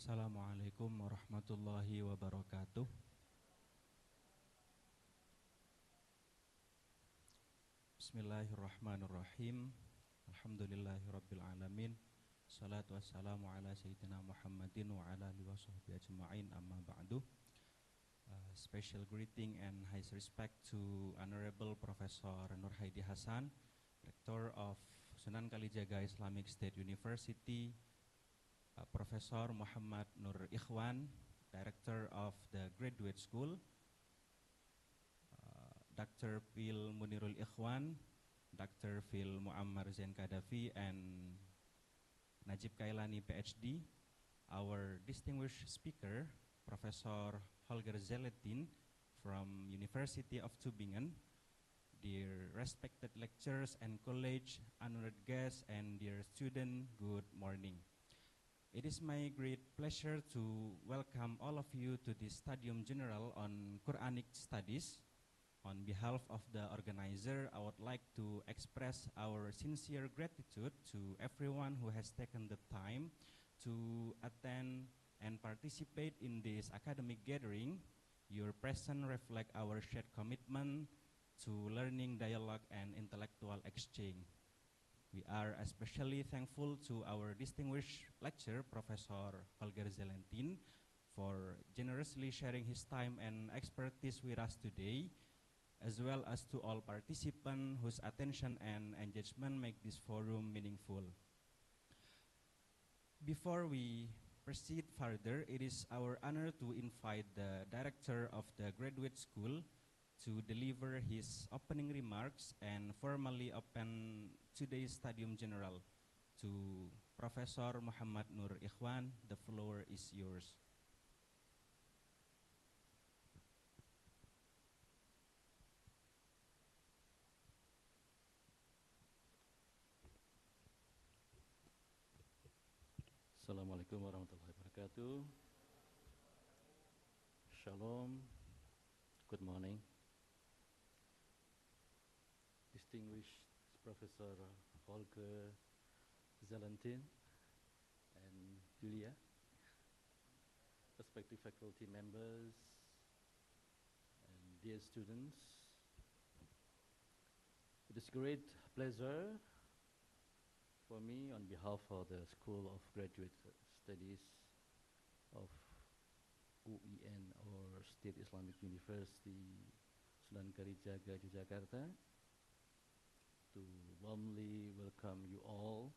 Assalamualaikum warahmatullahi wabarakatuh. Bismillahirrahmanirrahim. Alhamdulillahirabbil alamin. Salatu wassalamu ala sayyidina Muhammadin wa ala alihi washabbihi ajma'in, amma ba'du. Special greeting and highest respect to Honorable Professor Nur Haidi Hasan, Rector of Sunan Kalijaga Islamic State University, Professor Muhammad Nur Ikhwan, Director of the Graduate School, Dr. Phil Munirul Ikhwan, Dr. Phil Muammar Zain Kadafi, and Najib Kailani PhD, our distinguished speaker, Professor Holger Zellentin from University of Tübingen, dear respected lecturers and college, honored guests, and dear student, good morning. It is my great pleasure to welcome all of you to this Studium Generale on Qur'anic studies. On behalf of the organizer, I would like to express our sincere gratitude to everyone who has taken the time to attend and participate in this academic gathering. Your presence reflects our shared commitment to learning, dialogue, and intellectual exchange. We are especially thankful to our distinguished lecturer, Professor Holger Zellentin, for generously sharing his time and expertise with us today, as well as to all participants whose attention and engagement make this forum meaningful. Before we proceed further, it is our honor to invite the director of the graduate school to deliver his opening remarks and formally open today's Studium Generale. To Professor Muhammad Nur Ikhwan, the floor is yours. Assalamualaikum warahmatullahi wabarakatuh. Shalom. Good morning. Distinguished Professor Holger Zellentin and Julia, respective faculty members, and dear students, it is a great pleasure for me on behalf of the School of Graduate Studies of UIN or State Islamic University Sunan Kalijaga, Yogyakarta, to warmly welcome you all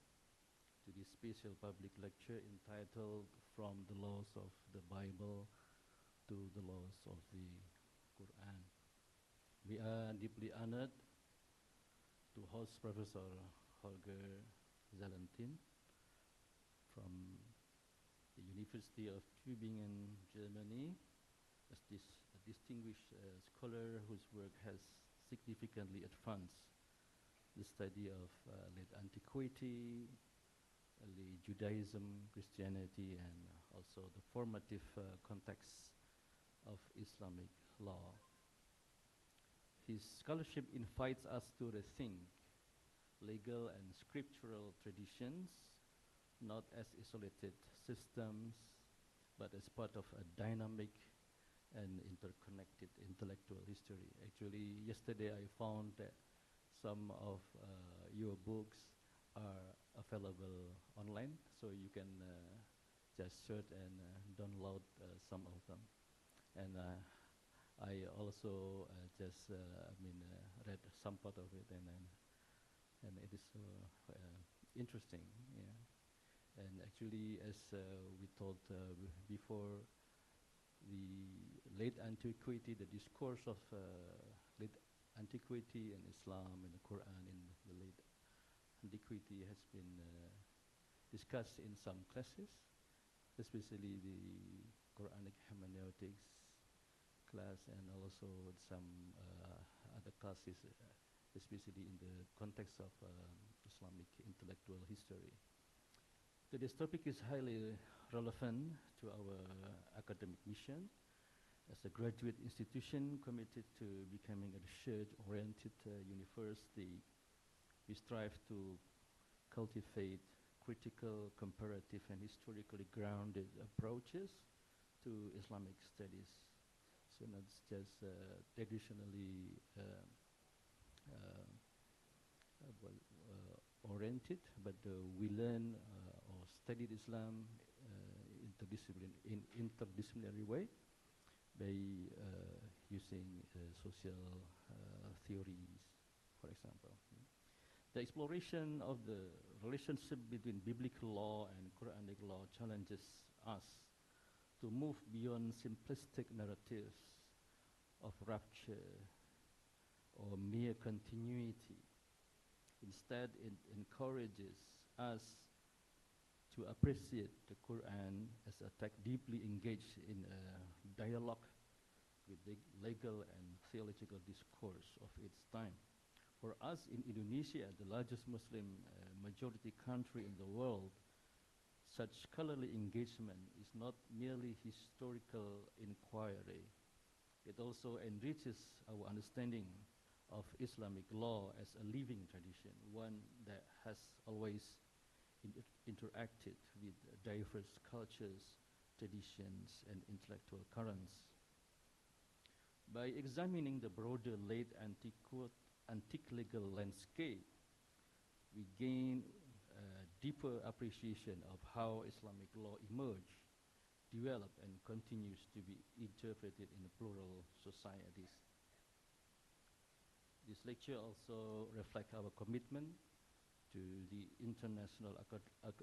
to this special public lecture entitled From the Laws of the Bible to the Laws of the Qur'an. We are deeply honored to host Professor Holger Zellentin from the University of Tübingen, Germany, as this distinguished scholar whose work has significantly advanced the study of late antiquity, early Judaism, Christianity, and also the formative context of Islamic law. His scholarship invites us to rethink legal and scriptural traditions, not as isolated systems, but as part of a dynamic and interconnected intellectual history. Actually, yesterday I found that some of your books are available online, so you can just search and download some of them. And I also just read some part of it, and it is interesting. Yeah. And actually, as we told before, the late antiquity, the discourse of late antiquity and Islam and the Quran in the late antiquity has been discussed in some classes, especially the Quranic hermeneutics class, and also some other classes, especially in the context of Islamic intellectual history. Today's topic is highly relevant to our academic mission. As a graduate institution committed to becoming a research-oriented university, we strive to cultivate critical, comparative, and historically grounded approaches to Islamic studies. So not just traditionally oriented, but we learn or studied Islam in interdisciplinary way by using social theories, for example. The exploration of the relationship between biblical law and Quranic law challenges us to move beyond simplistic narratives of rapture or mere continuity. Instead, it encourages us to appreciate the Quran as a text deeply engaged in a dialogue with the legal and theological discourse of its time. For us in Indonesia, the largest Muslim majority country in the world, such scholarly engagement is not merely historical inquiry. It also enriches our understanding of Islamic law as a living tradition, one that has always interacted with diverse cultures, traditions, and intellectual currents. By examining the broader late antique legal landscape, we gain a deeper appreciation of how Islamic law emerged, developed, and continues to be interpreted in plural societies. This lecture also reflects our commitment to the international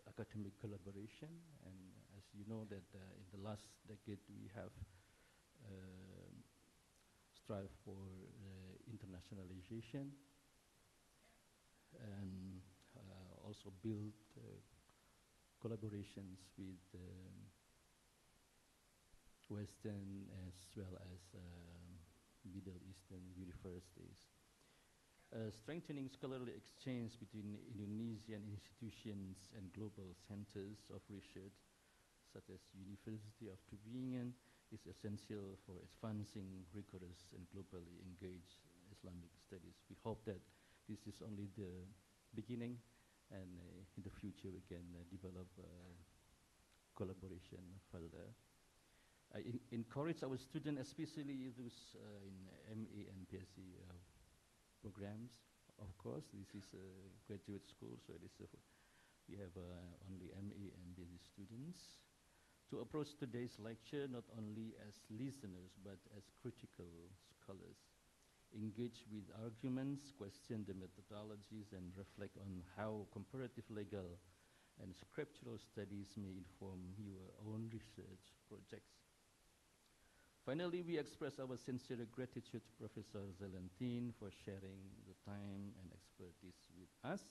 academic collaboration, and as you know that in the last decade we have strived for internationalization and also build collaborations with Western as well as Middle Eastern universities. Strengthening scholarly exchange between Indonesian institutions and global centers of research, such as University of Tübingen, is essential for advancing rigorous and globally engaged Islamic studies. We hope that this is only the beginning, and in the future we can develop collaboration further. I encourage our students, especially those in MA and PhD programs. Of course, this is a graduate school, so it is we have only MA and PhD students, to approach today's lecture not only as listeners but as critical scholars. Engage with arguments, question the methodologies, and reflect on how comparative legal and scriptural studies may inform your own research projects. Finally, we express our sincere gratitude to Professor Zellentin for sharing the time and expertise with us.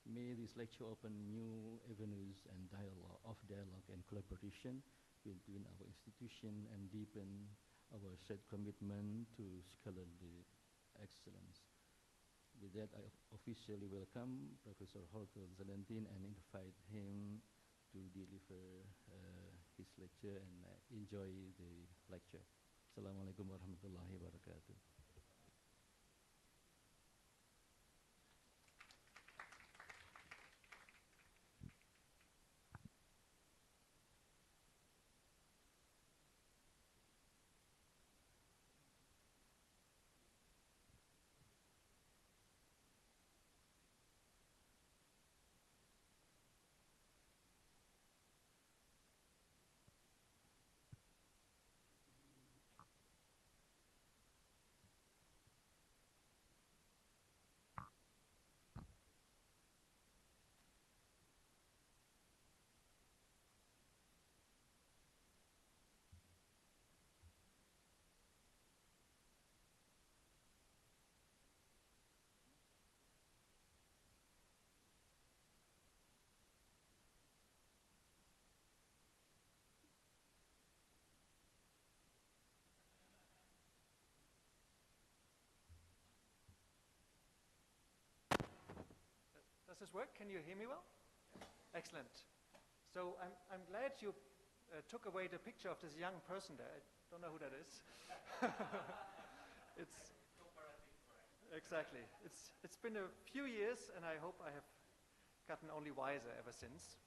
May this lecture open new avenues and dialogue and collaboration between our institution and deepen our shared commitment to scholarly excellence. With that, I officially welcome Professor Holger Zellentin and invite him to deliver his lecture, and enjoy the lecture. Assalamualaikum warahmatullahi wabarakatuh. Does this work? Can you hear me well? Excellent. So I'm glad you took away the picture of this young person there. I don't know who that is. It's exactly. It's been a few years, and I hope I have gotten only wiser ever since.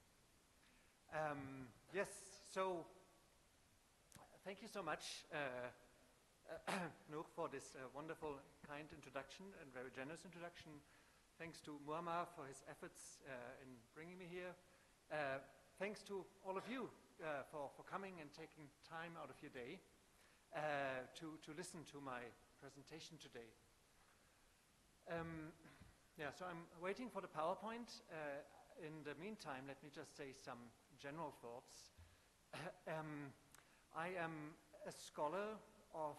Yes, so thank you so much, Noor, for this wonderful, kind introduction and very generous introduction. Thanks to Muammar for his efforts in bringing me here. Thanks to all of you for coming and taking time out of your day to listen to my presentation today. Yeah, so I'm waiting for the PowerPoint. In the meantime, let me just say some general thoughts. I am a scholar of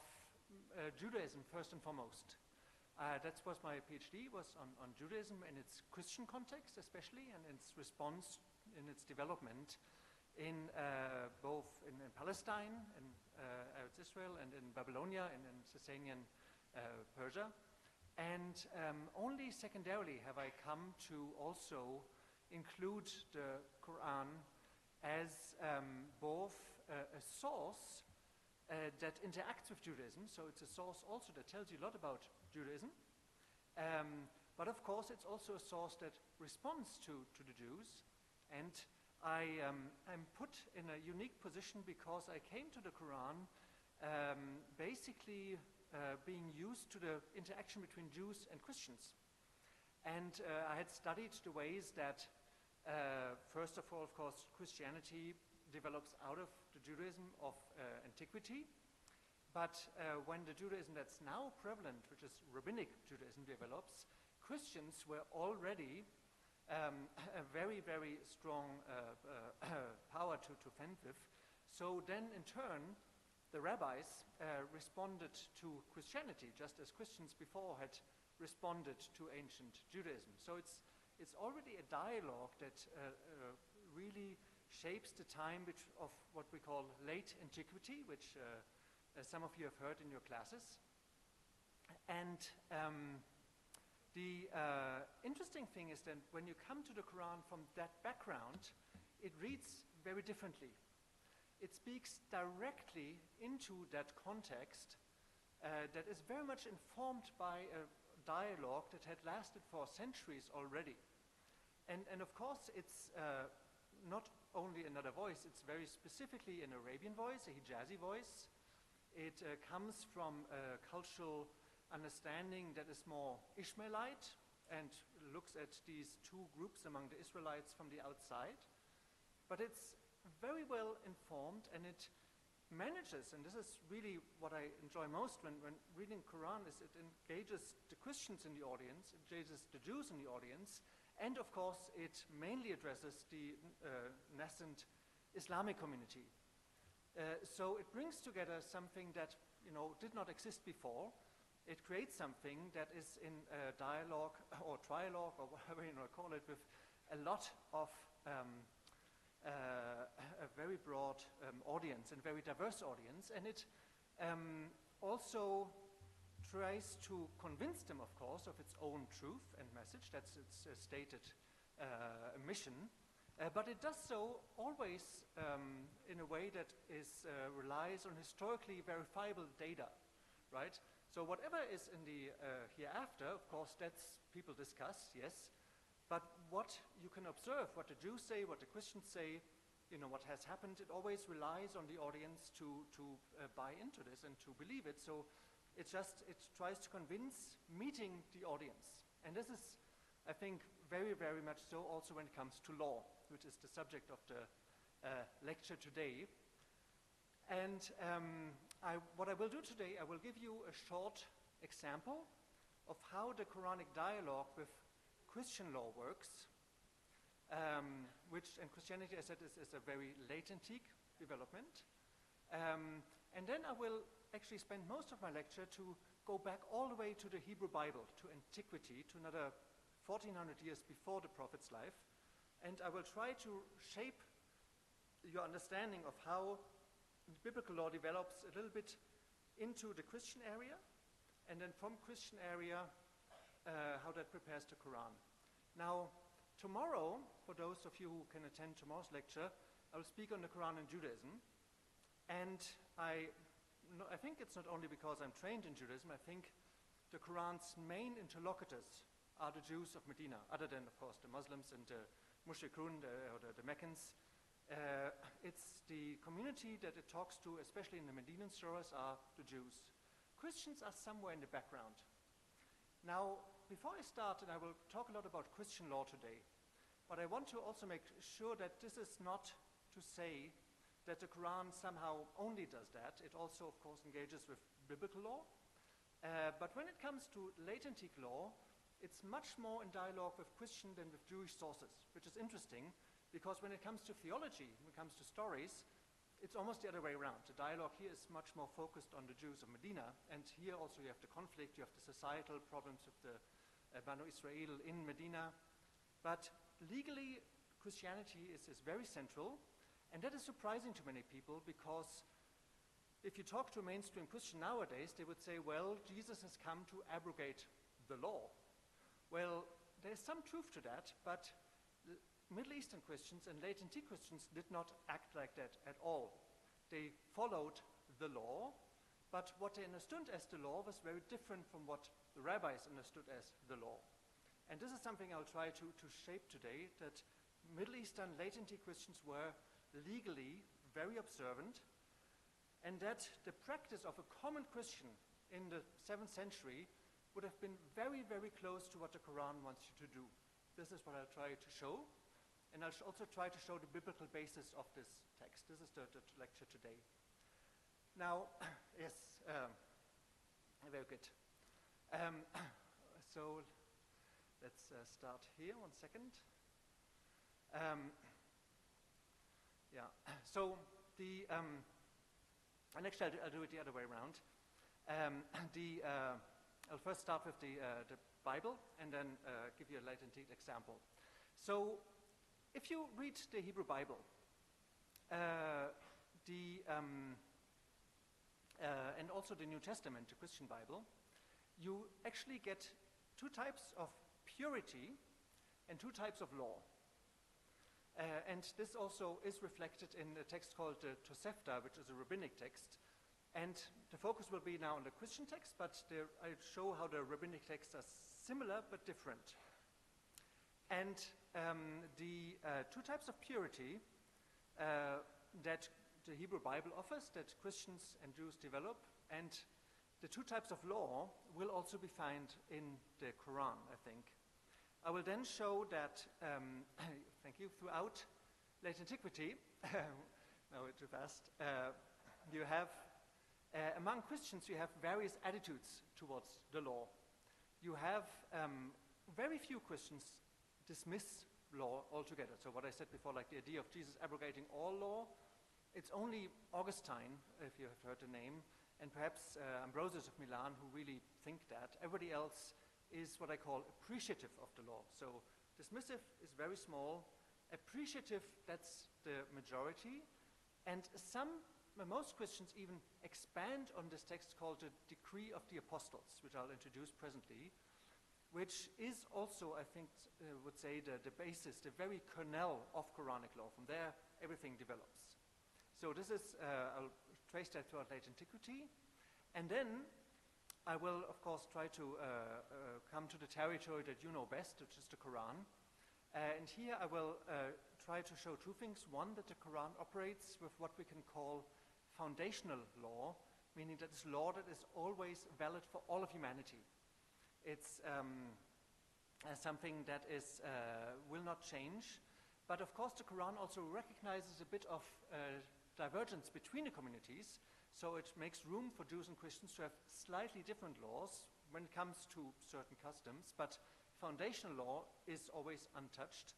Judaism first and foremost. That was my PhD, was on Judaism in its Christian context especially, and its response in its development in both in Palestine, in Israel, and in Babylonia, and in Sasanian Persia. And only secondarily have I come to also include the Quran as both a source that interacts with Judaism, so it's a source also that tells you a lot about Judaism, but of course it's also a source that responds to the Jews, and I'm put in a unique position because I came to the Quran basically being used to the interaction between Jews and Christians. And I had studied the ways that, first of all, of course, Christianity develops out of the Judaism of antiquity. But when the Judaism that's now prevalent, which is rabbinic Judaism, develops, Christians were already a very, very strong power to fend with. So then, in turn, the rabbis responded to Christianity, just as Christians before had responded to ancient Judaism. So it's already a dialogue that really shapes the time of what we call late antiquity, which some of you have heard in your classes. And the interesting thing is that when you come to the Quran from that background, it reads very differently. It speaks directly into that context that is very much informed by a dialogue that had lasted for centuries already. And of course, it's not only another voice, it's very specifically an Arabian voice, a Hijazi voice. It comes from a cultural understanding that is more Ishmaelite and looks at these two groups among the Israelites from the outside. But it's very well informed, and it manages, and this is really what I enjoy most when reading Quran, is it engages the Christians in the audience, it engages the Jews in the audience, and of course it mainly addresses the nascent Islamic community. So it brings together something that did not exist before. It creates something that is in dialogue or trialogue or whatever you call it, with a lot of a very broad audience and very diverse audience, and it also tries to convince them, of course, of its own truth and message. That's its stated mission, but it does so always in a way that relies on historically verifiable data, right? So whatever is in the hereafter, of course, that's people discuss, yes. But what you can observe, what the Jews say, what the Christians say, what has happened, it always relies on the audience to buy into this and to believe it. So it tries to convince, meeting the audience. And this is, I think, very, very much so also when it comes to law, which is the subject of the lecture today. And what I will do today, I will give you a short example of how the Quranic dialogue with Christian law works, which in Christianity, as I said, is a very late antique development. And then I will actually spend most of my lecture to go back all the way to the Hebrew Bible, to antiquity, to another 1400 years before the Prophet's life. And I will try to shape your understanding of how biblical law develops a little bit into the Christian area, and then from Christian area, how that prepares the Quran. Now, tomorrow, for those of you who can attend tomorrow's lecture, I will speak on the Quran and Judaism. And I think it's not only because I'm trained in Judaism, I think the Quran's main interlocutors are the Jews of Medina, other than, of course, the Muslims and the Mushrikun, or the Meccans. It's the community that it talks to, especially in the Medinan surahs, are the Jews. Christians are somewhere in the background. Now, before I start, and I will talk a lot about Christian law today, but I want to also make sure that this is not to say that the Quran somehow only does that. It also, of course, engages with biblical law. But when it comes to late antique law, it's much more in dialogue with Christian than with Jewish sources, which is interesting, because when it comes to theology, when it comes to stories, it's almost the other way around. The dialogue here is much more focused on the Jews of Medina, and here also you have the conflict, you have the societal problems with the Banu Israel in Medina. But legally, Christianity is very central, and that is surprising to many people, because if you talk to a mainstream Christian nowadays, they would say, well, Jesus has come to abrogate the law. Well, there's some truth to that, but the Middle Eastern Christians and late antique Christians did not act like that at all. They followed the law, but what they understood as the law was very different from what the rabbis understood as the law. And this is something I'll try to shape today, that Middle Eastern late antique Christians were legally very observant, and that the practice of a common Christian in the 7th century would have been very, very close to what the Quran wants you to do. This is what I'll try to show, and I'll also try to show the biblical basis of this text. This is the lecture today. Now, yes, very good. So let's start here, 1 second. Yeah, so the, and actually I'll do it the other way around. I'll first start with the Bible and then give you a late antique example. So if you read the Hebrew Bible, and also the New Testament, the Christian Bible, you actually get two types of purity and two types of law. And this also is reflected in a text called the Tosefta, which is a rabbinic text. And the focus will be now on the Christian text, but I show how the rabbinic texts are similar but different. And the two types of purity that the Hebrew Bible offers, that Christians and Jews develop, and the two types of law will also be found in the Quran, I think. I will then show that, thank you, throughout late antiquity, no, too fast, you have, among Christians, you have various attitudes towards the law. You have very few Christians dismiss law altogether. So what I said before, like the idea of Jesus abrogating all law, it's only Augustine, if you have heard the name, and perhaps Ambrosius of Milan, who really think that. Everybody else is what I call appreciative of the law. So dismissive is very small. Appreciative, that's the majority. And most Christians even expand on this text called the Decree of the Apostles, which I'll introduce presently, which is also, I think, would say the basis, the very kernel of Quranic law. From there, everything develops. So this is, I'll trace that throughout late antiquity. And then I will, of course, try to come to the territory that you know best, which is the Quran. And here I will try to show two things. One, that the Quran operates with what we can call foundational law, meaning that it's law that is always valid for all of humanity. It's something that is, will not change. But of course, the Quran also recognizes a bit of divergence between the communities. So it makes room for Jews and Christians to have slightly different laws when it comes to certain customs, but foundational law is always untouched.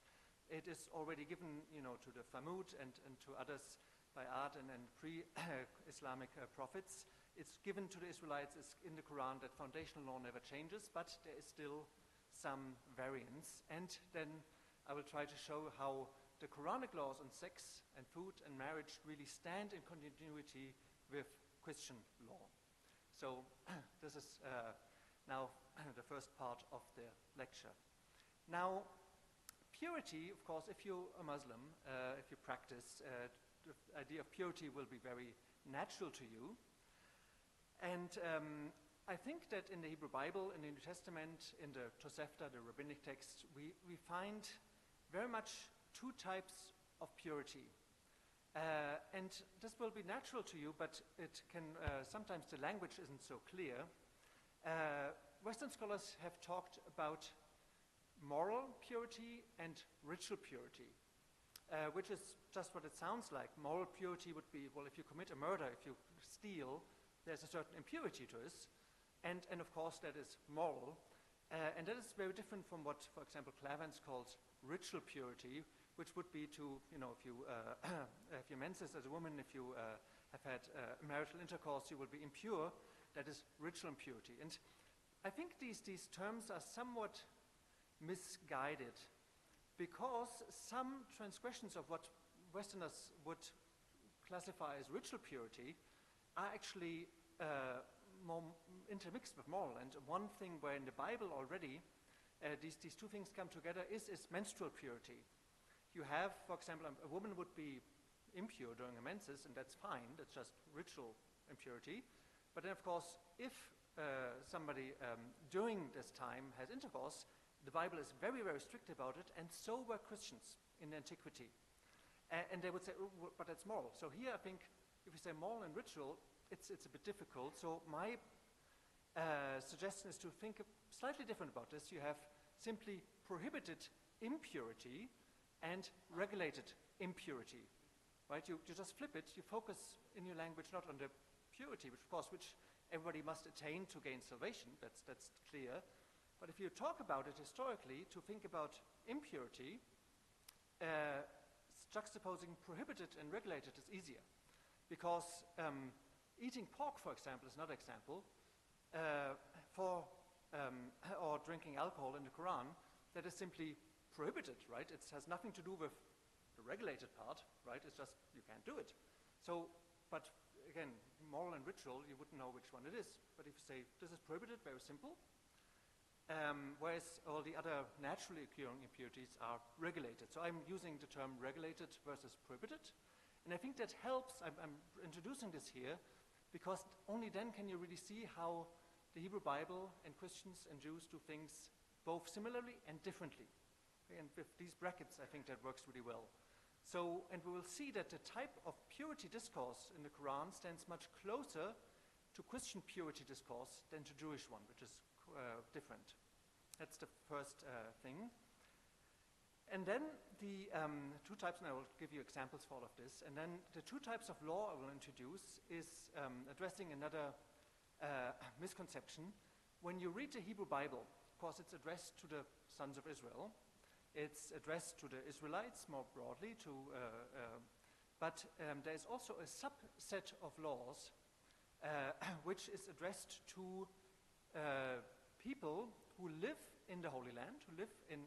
It is already given, to the Thamud and to others by Ad and pre-Islamic prophets. It's given to the Israelites in the Quran that foundational law never changes, but there is still some variance. And then I will try to show how the Quranic laws on sex and food and marriage really stand in continuity with Christian law. So this is now the first part of the lecture. Now, purity, of course, if you're a Muslim, if you practice, the idea of purity will be very natural to you. And I think that in the Hebrew Bible, in the New Testament, in the Tosefta, the rabbinic text, we find very much two types of purity. And this will be natural to you, but it can, sometimes the language isn't so clear. Western scholars have talked about moral purity and ritual purity, which is just what it sounds like. Moral purity would be, well, if you commit a murder, if you steal, there's a certain impurity to this, and of course that is moral. And that is very different from what, for example, Clavans calls ritual purity, which would be to, if you have your menses as a woman, if you have had marital intercourse, you will be impure. That is ritual impurity. And I think these terms are somewhat misguided, because some transgressions of what Westerners would classify as ritual purity are actually more intermixed with moral. And one thing where in the Bible already these two things come together is menstrual purity. You have, for example, a woman would be impure during her menses, and that's fine, that's just ritual impurity. But then, of course, if somebody during this time has intercourse, the Bible is very, very strict about it, and so were Christians in antiquity. And they would say, oh, but that's moral. So here I think if we say moral and ritual, it's a bit difficult. So my suggestion is to think slightly different about this. You have simply prohibited impurity and regulated impurity, right? You just flip it. You focus in your language not on the purity, which everybody must attain to gain salvation. That's clear. But if you talk about it historically, to think about impurity, juxtaposing prohibited and regulated is easier, because eating pork, for example, is another example. Or drinking alcohol in the Qur'an, that is simply prohibited, right? It has nothing to do with the regulated part, right? It's just you can't do it. So, but again, moral and ritual, you wouldn't know which one it is. But if you say this is prohibited, very simple. Whereas all the other naturally occurring impurities are regulated. So I'm using the term regulated versus prohibited. And I think that helps. I'm introducing this here because only then can you really see how the Hebrew Bible and Christians and Jews do things both similarly and differently. And with these brackets, I think that works really well. So, and we will see that the type of purity discourse in the Quran stands much closer to Christian purity discourse than to Jewish one, which is different. That's the first thing. And then the two types, and I will give you examples for all of this, and then the two types of law I will introduce is addressing another misconception. When you read the Hebrew Bible, of course it's addressed to the sons of Israel. It's addressed to the Israelites more broadly, but there's also a subset of laws which is addressed to people who live in the Holy Land, who live in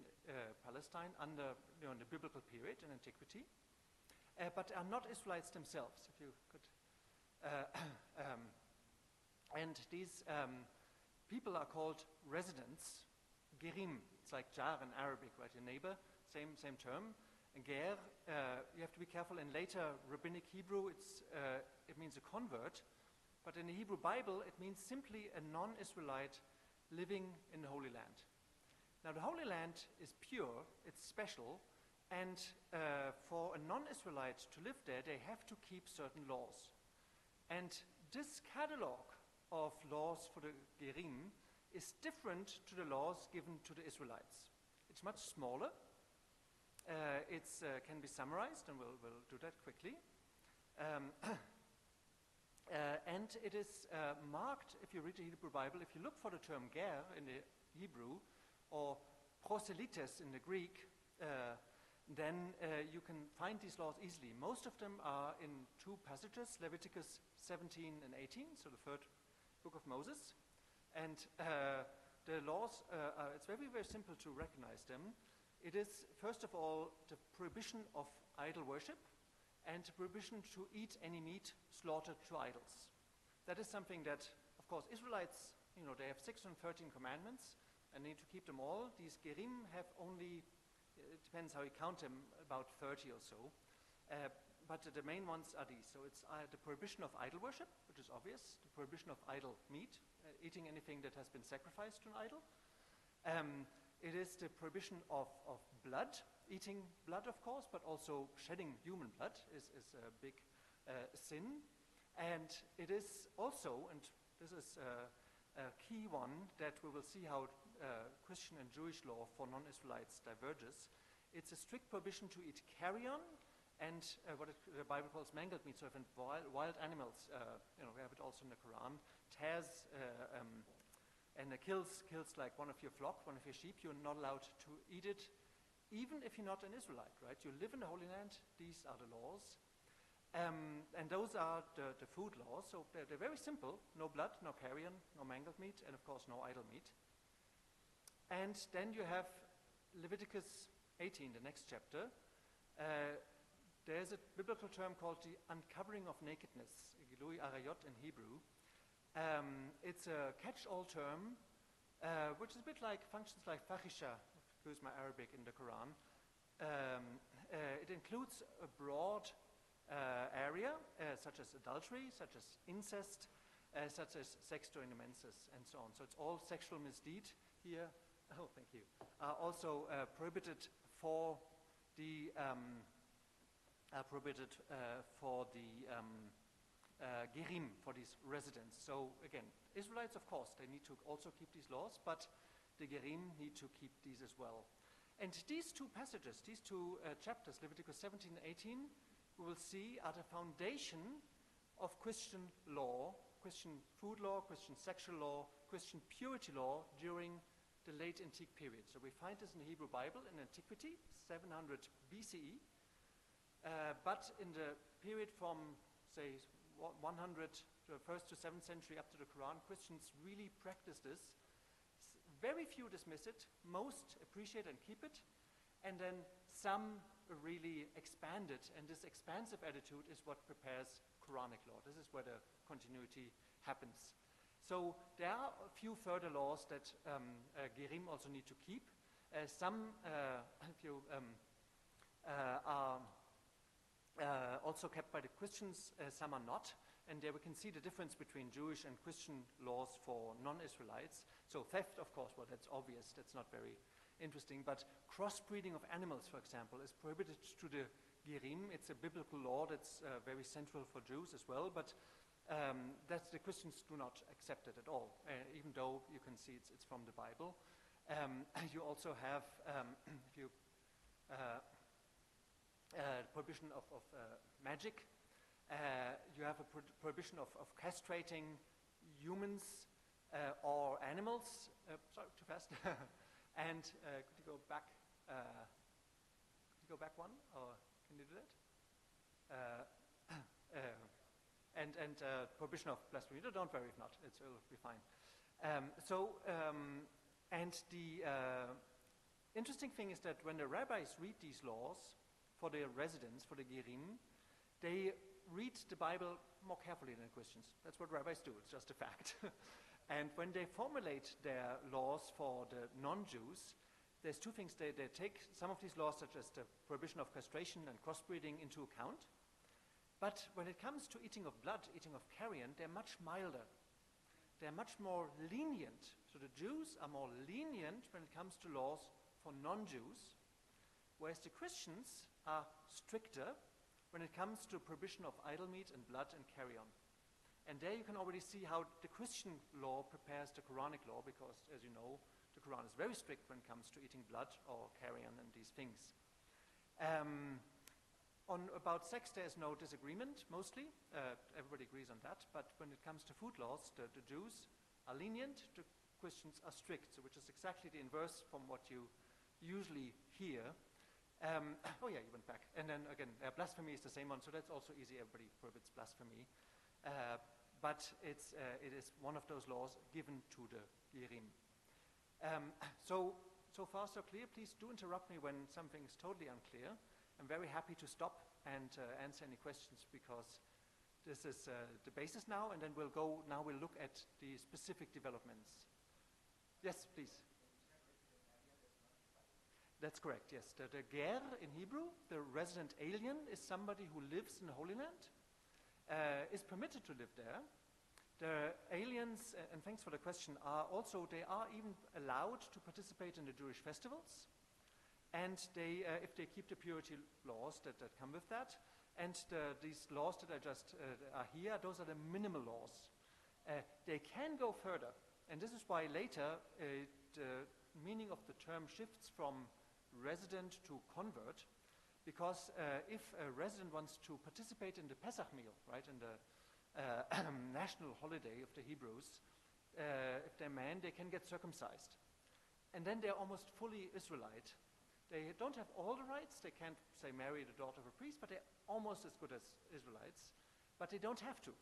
Palestine under in the biblical period in antiquity, but are not Israelites themselves. If you could, and these people are called residents, gerim. It's like jar in Arabic, right? Your neighbor, same term. And ger, you have to be careful. In later rabbinic Hebrew, it means a convert, but in the Hebrew Bible, it means simply a non-Israelite living in the Holy Land. Now, the Holy Land is pure, it's special, and for a non-Israelite to live there, they have to keep certain laws. And this catalog of laws for the gerim is different to the laws given to the Israelites. It's much smaller. It can be summarized, and we'll do that quickly. And it is marked, if you read the Hebrew Bible, if you look for the term ger in the Hebrew, or proselytes in the Greek, then you can find these laws easily. Most of them are in two passages, Leviticus 17 and 18, so the third book of Moses. And the laws, it's very, very simple to recognize them. It is, first of all, the prohibition of idol worship and the prohibition to eat any meat slaughtered to idols. That is something that, of course, Israelites, they have 613 commandments and need to keep them all. These gerim have only, it depends how you count them, about 30 or so. but the main ones are these. So it's the prohibition of idol worship, which is obvious, the prohibition of idol meat, eating anything that has been sacrificed to an idol. It is the prohibition of blood, eating blood, of course, but also shedding human blood is a big sin. And it is also, and this is a key one that we will see how Christian and Jewish law for non-Israelites diverges. It's a strict prohibition to eat carrion and what the Bible calls mangled meat, so if wild animals, we have it also in the Quran, tears and kills like one of your flock, one of your sheep, you're not allowed to eat it, even if you're not an Israelite, right? You live in the Holy Land, these are the laws. And those are the food laws, so they're very simple: no blood, no carrion, no mangled meat, and of course no idol meat. And then you have Leviticus 18, the next chapter. There's a biblical term called the uncovering of nakedness, Gilui Arayot in Hebrew. It's a catch-all term, which is a bit like, functions like fahisha, excuse my Arabic, in the Quran. It includes a broad area, such as adultery, such as incest, such as sex during the menses, and so on. So it's all sexual misdeed here. Oh, thank you. Also prohibited for the gerim, for these residents. So again, Israelites, of course, they need to also keep these laws, but the gerim need to keep these as well. And these two passages, these two chapters, Leviticus 17 and 18, we will see are the foundation of Christian law, Christian food law, Christian sexual law, Christian purity law during the late antique period. So we find this in the Hebrew Bible in antiquity, 700 BCE. But in the period from, say, 100 to the 1st to 7th century up to the Quran, Christians really practice this. Very few dismiss it, most appreciate and keep it, and then some really expand it, and this expansive attitude is what prepares Quranic law. This is where the continuity happens. So there are a few further laws that gerim also need to keep. Some are also kept by the Christians, some are not. And there we can see the difference between Jewish and Christian laws for non-Israelites. So theft, of course, well, that's obvious, that's not very interesting. But crossbreeding of animals, for example, is prohibited to the gerim. It's a biblical law that's very central for Jews as well, but that the Christians do not accept it at all, even though you can see it's from the Bible. You also have prohibition of magic. You have a prohibition of castrating humans or animals. Sorry, too fast. And could you go back? Could you go back one, or can you do that? And prohibition of blasphemy. No, don't worry if not. It'll be fine. And the interesting thing is that when the rabbis read these laws for their residents, for the gerim, they read the Bible more carefully than Christians. That's what rabbis do, it's just a fact. And when they formulate their laws for the non-Jews, there's two things. They take some of these laws, such as the prohibition of castration and crossbreeding, into account. But when it comes to eating of blood, eating of carrion, they're much milder. They're much more lenient. So the Jews are more lenient when it comes to laws for non-Jews, whereas the Christians are stricter when it comes to prohibition of idol meat and blood and carrion. And there you can already see how the Christian law prepares the Quranic law, because, as you know, the Quran is very strict when it comes to eating blood or carrion and these things. About sex, there's no disagreement, mostly. Everybody agrees on that. But when it comes to food laws, the Jews are lenient, the Christians are strict, so which is exactly the inverse from what you usually hear. Oh yeah, you went back. And then again, blasphemy is the same one, so that's also easy. Everybody prohibits blasphemy. But it is one of those laws given to the gerim. So far so clear. Please do interrupt me when something is totally unclear. I'm very happy to stop and answer any questions, because this is the basis now, and then we'll look at the specific developments. Yes, please. That's correct, yes. The ger in Hebrew, the resident alien, is somebody who lives in the Holy Land, is permitted to live there. The aliens, and thanks for the question, they are even allowed to participate in the Jewish festivals, and they, if they keep the purity laws that come with that, and these laws that I just are here, those are the minimal laws. They can go further, and this is why later the meaning of the term shifts from resident to convert, because if a resident wants to participate in the Pesach meal, right, in the national holiday of the Hebrews, if they're men, they can get circumcised. And then they're almost fully Israelite. They don't have all the rights. They can't, say, marry the daughter of a priest, but they're almost as good as Israelites. But they don't have to.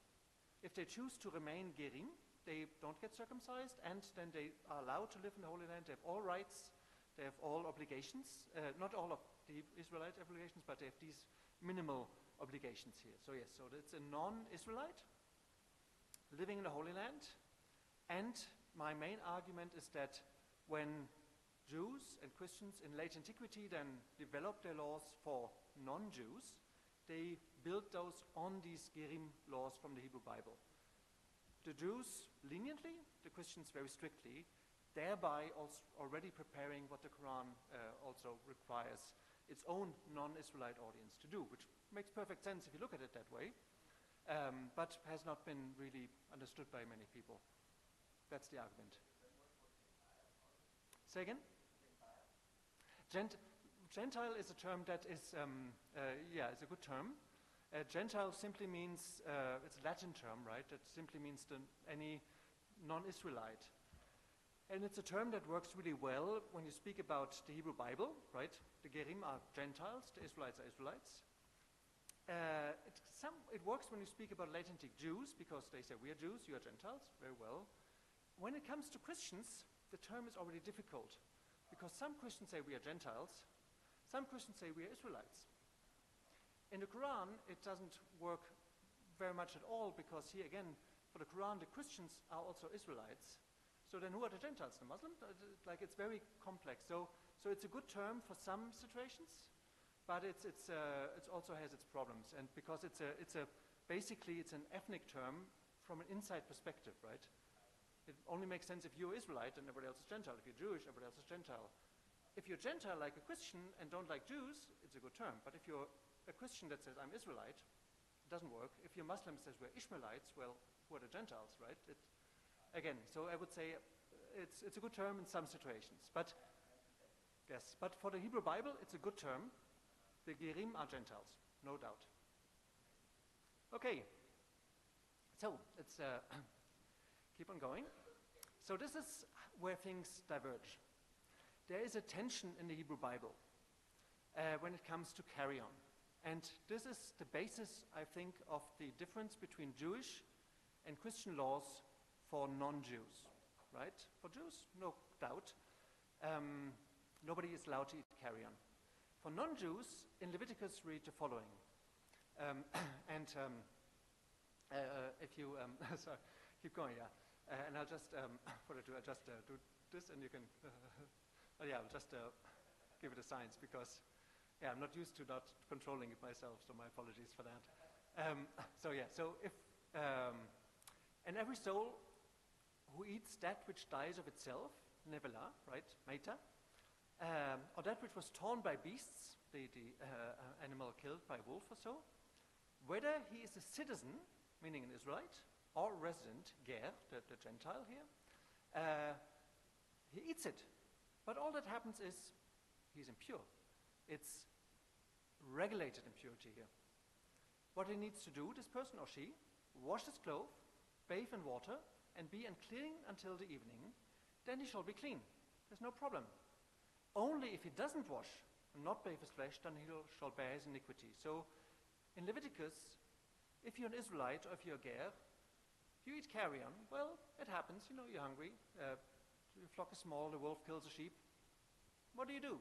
If they choose to remain Gerim, they don't get circumcised, and then they are allowed to live in the Holy Land. They have all rights. They have all obligations. Not all of the Israelite obligations, but they have these minimal obligations here. So yes, so it's a non-Israelite living in the Holy Land. And my main argument is that when Jews and Christians in late antiquity then developed their laws for non-Jews, they built those on these Gerim laws from the Hebrew Bible. The Jews leniently, the Christians very strictly, thereby also already preparing what the Quran also requires its own non-Israelite audience to do, which makes perfect sense if you look at it that way, but has not been really understood by many people. That's the argument. Say again? Gentile is a term that is, it's a good term. Gentile simply means, it's a Latin term, right? That simply means any non-Israelite. And it's a term that works really well when you speak about the Hebrew Bible, right? The Gerim are Gentiles, the Israelites are Israelites. It works when you speak about late antique Jews, because they say, we are Jews, you are Gentiles, very well. When it comes to Christians, the term is already difficult, because some Christians say we are Gentiles, some Christians say we are Israelites. In the Quran, it doesn't work very much at all, because here again, for the Quran, the Christians are also Israelites. So then who are the Gentiles? The Muslims? Like, it's very complex. So it's a good term for some situations, but it also has its problems. And because basically it's an ethnic term from an inside perspective, right? It only makes sense if you're Israelite and everybody else is Gentile. If you're Jewish, everybody else is Gentile. If you're Gentile like a Christian and don't like Jews, it's a good term. But if you're a Christian that says, I'm Israelite, it doesn't work. If you're Muslim says, we're Ishmaelites, well, who are the Gentiles, right? Again, so I would say it's a good term in some situations. But yes, but for the Hebrew Bible, it's a good term. The Gerim are Gentiles, no doubt. Okay, so let's keep on going. So this is where things diverge. There is a tension in the Hebrew Bible when it comes to carry on. And this is the basis, I think, of the difference between Jewish and Christian laws for non-Jews, right? For Jews, no doubt, nobody is allowed to eat carrion. For non-Jews, in Leviticus read the following. If you, sorry, keep going, yeah. And I'll just, I'll just do this and you can, I'll just give it a science because, I'm not used to not controlling it myself, so my apologies for that. So if, and every soul who eats that which dies of itself, nevela, right, meta, or that which was torn by beasts, the animal killed by a wolf or so, whether he is a citizen, meaning an Israelite, or resident, ger, the Gentile here, he eats it. But all that happens is he's impure. It's regulated impurity here. What he needs to do, this person or she, wash his clothes, bathe in water, and be unclean until the evening, then he shall be clean. There's no problem. Only if he doesn't wash and not bathe his flesh, then he shall bear his iniquity. So in Leviticus, if you're an Israelite or if you're a ger, you eat carrion. Well, it happens, you're hungry. Your flock is small, the wolf kills a sheep. What do?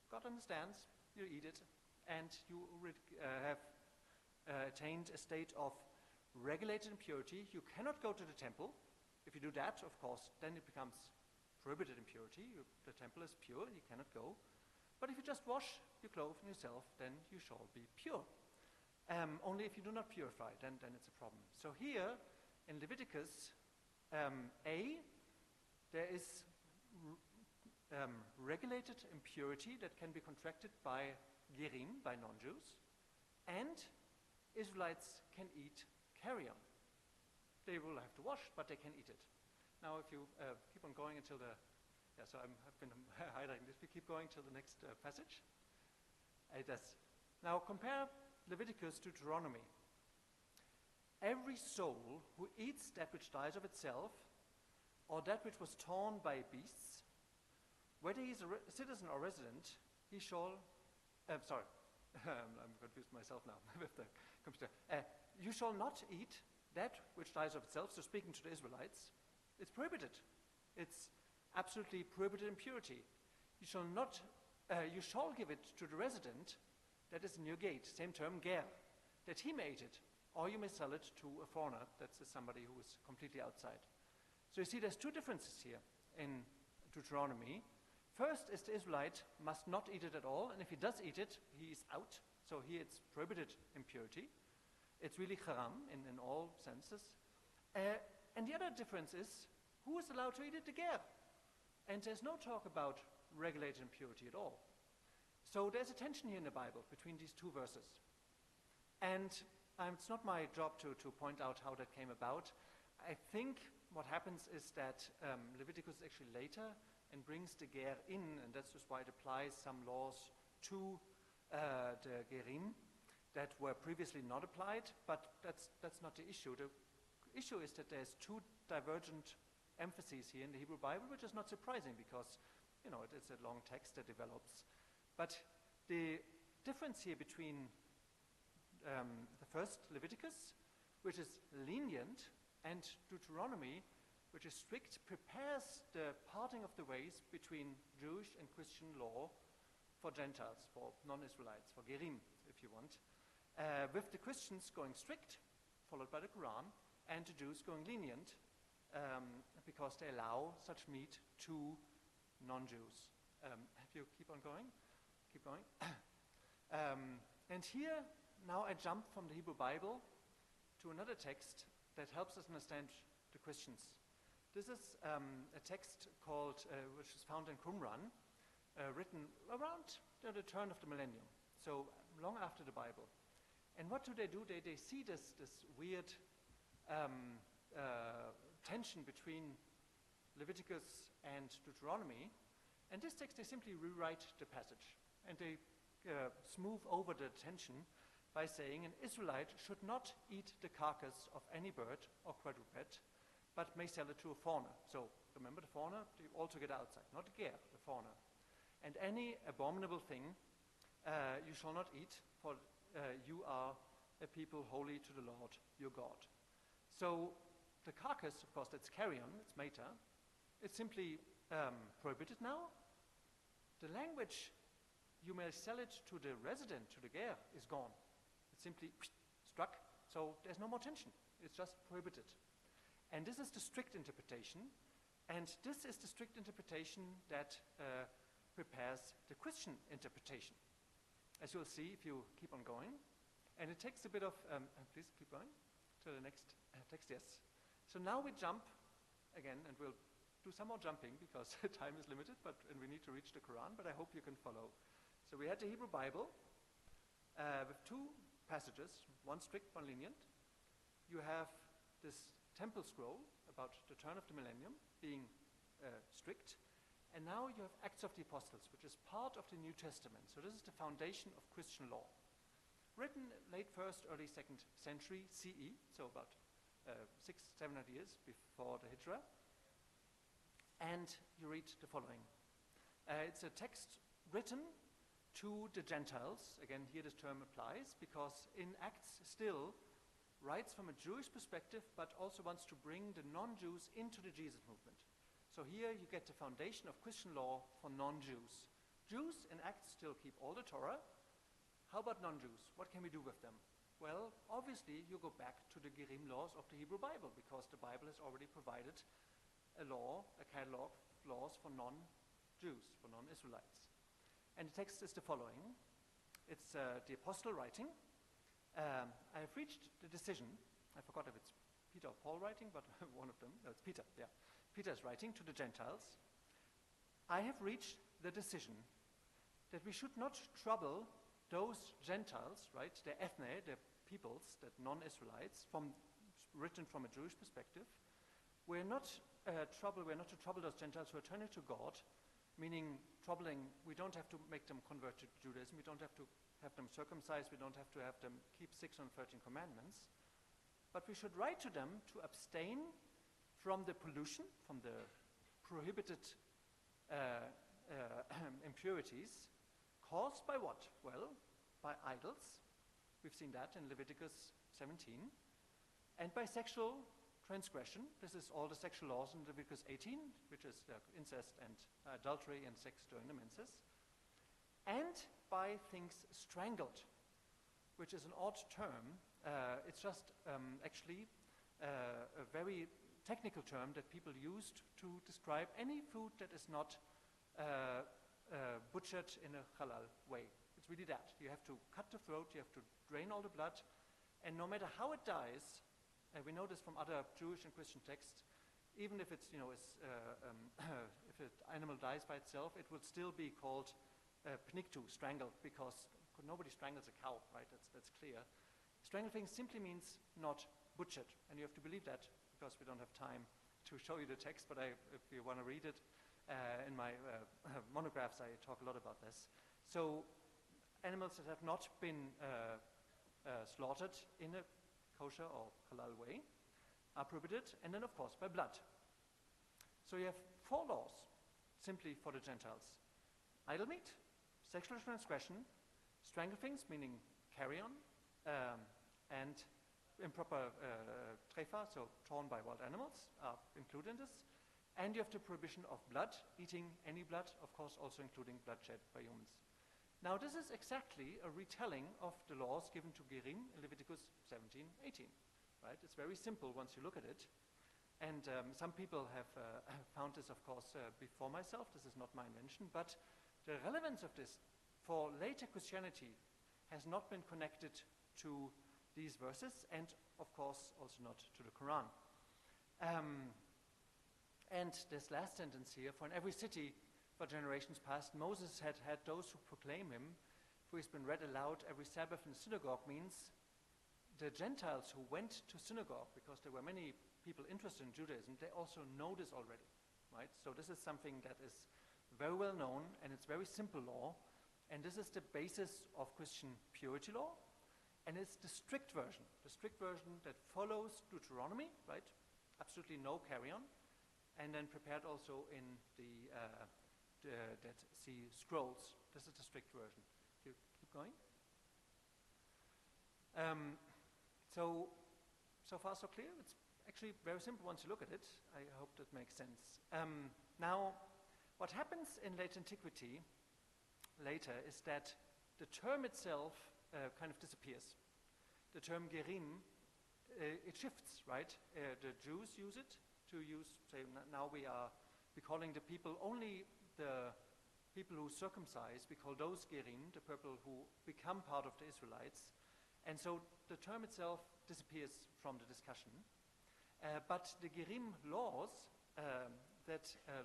God understands, you eat it, and you have attained a state of regulated impurity. You cannot go to the temple. If you do that, of course, then it becomes prohibited impurity. The temple is pure, you cannot go. just wash your clothes and yourself, then you shall be pure. Only if you do not purify, then it's a problem. So here, in Leviticus A, there is regulated impurity that can be contracted by gerim, by non-Jews, and Israelites can eat carrion. They will have to wash, but they can eat it. Now, if you keep on going until the, so I've been highlighting this. We keep going till the next passage. It does. Now, compare Leviticus to Deuteronomy. Every soul who eats that which dies of itself, or that which was torn by beasts, whether he is a citizen or resident, he shall, I'm confused myself now with the computer. You shall not eat that which dies of itself, so speaking to the Israelites, it's prohibited. It's absolutely prohibited impurity. You shall not, you shall give it to the resident that is in your gate, same term, ger, that he may eat it, or you may sell it to a foreigner, that's somebody who is completely outside. So you see there's two differences here in Deuteronomy. First is the Israelite must not eat it at all, and if he does eat it, he is out. So here it's prohibited impurity. It's really haram in all senses. And the other difference is who is allowed to eat it? The ger. And there's no talk about regulated impurity at all. So there's a tension here in the Bible between these two verses. And it's not my job to point out how that came about. I think what happens is that Leviticus is actually later and brings the ger in, and that's just why it applies some laws to the gerim that were previously not applied, but that's not the issue. The issue is that there's two divergent emphases here in the Hebrew Bible, which is not surprising because, you know, it's a long text that develops. But the difference here between the first Leviticus, which is lenient, and Deuteronomy, which is strict, prepares the parting of the ways between Jewish and Christian law for Gentiles, for non-Israelites, for gerim, if you want, with the Christians going strict, followed by the Qur'an, and the Jews going lenient, because they allow such meat to non-Jews. If you keep on going? Keep going. And here, now I jump from the Hebrew Bible to another text that helps us understand the Christians. This is a text called, which is found in Qumran, written around the turn of the millennium, so long after the Bible. And what do? They see this weird tension between Leviticus and Deuteronomy, and this text, they simply rewrite the passage, and they smooth over the tension by saying an Israelite should not eat the carcass of any bird or quadruped, but may sell it to a foreigner. So remember the foreigner, they all together outside, not the ger, the foreigner. And any abominable thing you shall not eat, for you are a people holy to the Lord your God. So the carcass, of course, that's carrion, it's meta, it's simply prohibited now. The language, you may sell it to the resident, to the ger, is gone. It's simply struck, so there's no more tension. It's just prohibited. And this is the strict interpretation, and this is the strict interpretation that prepares the Christian interpretation, as you'll see if you keep on going. And it takes a bit of, please keep going to the next text, yes. So now we jump again, and we'll do some more jumping because time is limited, and we need to reach the Quran, but I hope you can follow. So we had the Hebrew Bible with two passages, one strict, one lenient. You have this temple scroll about the turn of the millennium being strict, and now you have Acts of the Apostles, which is part of the New Testament. So this is the foundation of Christian law. Written late 1st, early 2nd century CE, so about 600-700 years before the Hijrah. And you read the following. It's a text written to the Gentiles. Again, here this term applies, because in Acts still writes from a Jewish perspective, but also wants to bring the non-Jews into the Jesus movement. So here you get the foundation of Christian law for non-Jews. Jews in Acts still keep all the Torah. How about non-Jews? What can we do with them? Well, obviously you go back to the gerim laws of the Hebrew Bible, because the Bible has already provided a law, a catalog of laws for non-Jews, for non-Israelites. And the text is the following. It's the apostle writing. I have reached the decision. I forgot if it's Peter or Paul writing, but one of them. No, it's Peter, yeah. Peter is writing to the Gentiles. I have reached the decision that we should not trouble those Gentiles, right, the ethne, the peoples, the non-Israelites, written from a Jewish perspective. We're not to trouble those Gentiles who are turning to God, meaning troubling, we don't have to make them convert to Judaism, we don't have to have them circumcised, we don't have to have them keep 613 commandments, but we should write to them to abstain from the pollution, from the prohibited impurities, caused by what? Well, by idols. We've seen that in Leviticus 17. And by sexual transgression. This is all the sexual laws in Leviticus 18, which is incest and adultery and sex during the menses. And by things strangled, which is an odd term. It's just actually a very technical term that people used to describe any food that is not butchered in a halal way. It's really that. You have to cut the throat, you have to drain all the blood, and no matter how it dies, and we know this from other Jewish and Christian texts, even if it's, if an animal dies by itself, it would still be called pniktu, strangled, because nobody strangles a cow, right? That's clear. Strangled thing simply means not butchered, and you have to believe that because we don't have time to show you the text, but if you want to read it, in my monographs I talk a lot about this. So animals that have not been slaughtered in a kosher or halal way are prohibited, and then of course by blood. So you have 4 laws simply for the Gentiles. Idol meat, sexual transgression, strangle things, meaning carry on, and improper trefa, so torn by wild animals, are included in this. And you have the prohibition of blood, eating any blood, of course also including bloodshed by humans. Now this is exactly a retelling of the laws given to Gerim in Leviticus 17:18. Right? It's very simple once you look at it. And some people have found this, of course, before myself. This is not my invention. But the relevance of this for later Christianity has not been connected to these verses, and of course also not to the Quran. And this last sentence here, for in every city for generations past, Moses had those who proclaim him, who has been read aloud every Sabbath in the synagogue, means the Gentiles who went to synagogue, because there were many people interested in Judaism, they also know this already, right? So this is something that is very well known, and it's very simple law, and this is the basis of Christian purity law, and it's the strict version that follows Deuteronomy, right? Absolutely no carry-on, and then prepared also in the Dead Sea Scrolls. This is the strict version. You keep going. So far so clear. It's actually very simple once you look at it. I hope that makes sense. Now, what happens in late antiquity later is that the term itself kind of disappears. The term Gerim, it shifts, right? The Jews use it to say, now we're calling the people, only the people who circumcise, we call those Gerim, the people who become part of the Israelites. And so the term itself disappears from the discussion. But the Gerim laws,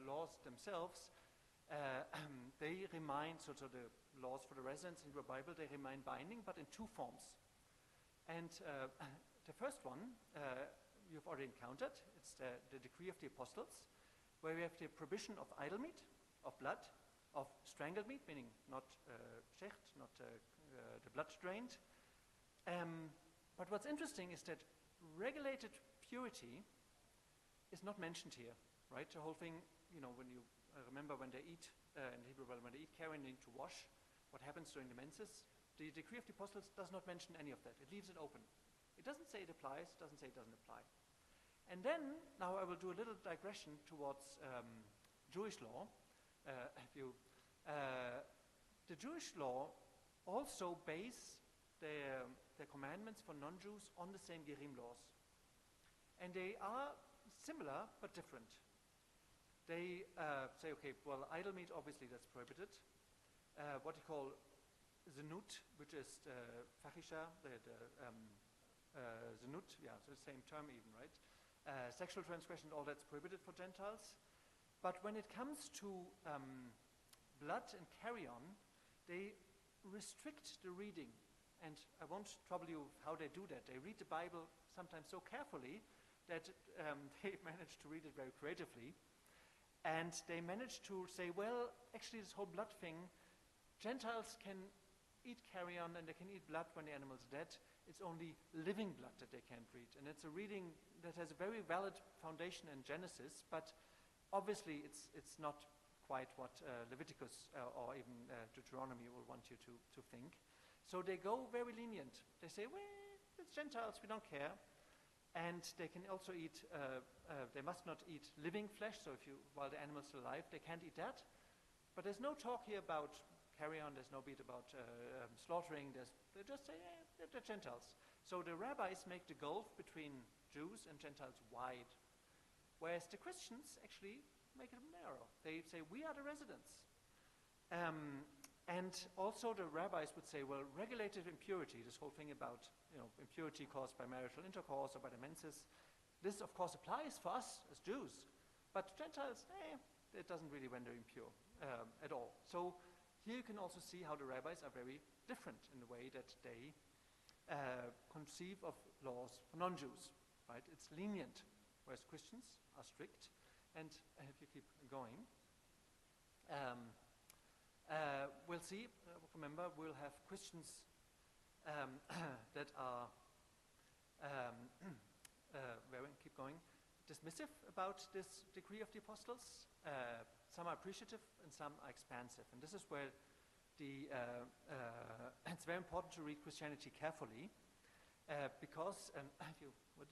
laws themselves, they remain, so the laws for the residents in the Bible, they remain binding, but in 2 forms. And the first one, you've already encountered. It's the decree of the apostles, where we have the prohibition of idol meat, of blood, of strangled meat, meaning not shecht, not the blood drained. But what's interesting is that regulated purity is not mentioned here, right? The whole thing, when you remember when they eat, in Hebrew, when they eat carrion, they need to wash. What happens during the menses? The decree of the apostles does not mention any of that. It leaves it open. It doesn't say it applies, it doesn't say it doesn't apply. And then, now I will do a little digression towards Jewish law. The Jewish law also base their commandments for non-Jews on the same Gerim laws. And they are similar but different. They say, okay, well, idol meat, obviously that's prohibited. what you call Zenut, which is Fahisha, Zenut, yeah, so the same term even, right? Sexual transgression, all that's prohibited for Gentiles. But when it comes to blood and carry-on, they restrict the reading. And I won't trouble you how they do that. They read the Bible sometimes so carefully that they manage to read it very creatively. And they manage to say, well, actually this whole blood thing, Gentiles can eat carrion and they can eat blood when the animal's dead. It's only living blood that they can't read. And it's a reading that has a very valid foundation in Genesis, but obviously it's not quite what Leviticus or even Deuteronomy will want you to think. So they go very lenient. They say, well, it's Gentiles, we don't care. And they can also eat, they must not eat living flesh, so while the animal's still alive, they can't eat that. But there's no talk here about carry-on, there's no bit about slaughtering, they just say, they're Gentiles. So the rabbis make the gulf between Jews and Gentiles wide, whereas the Christians actually make it narrow. They say, we are the residents. And also the rabbis would say, well, regulated impurity, this whole thing about impurity caused by marital intercourse or by the menses, this of course applies for us as Jews, but Gentiles, it doesn't really render impure at all. So here you can also see how the rabbis are very different in the way that they conceive of laws for non-Jews, right? It's lenient, whereas Christians are strict. And if you keep going, we'll see, remember, we'll have Christians that are keep going, dismissive about this decree of the apostles. Some are appreciative and some are expansive. And this is where it's very important to read Christianity carefully because, if you would,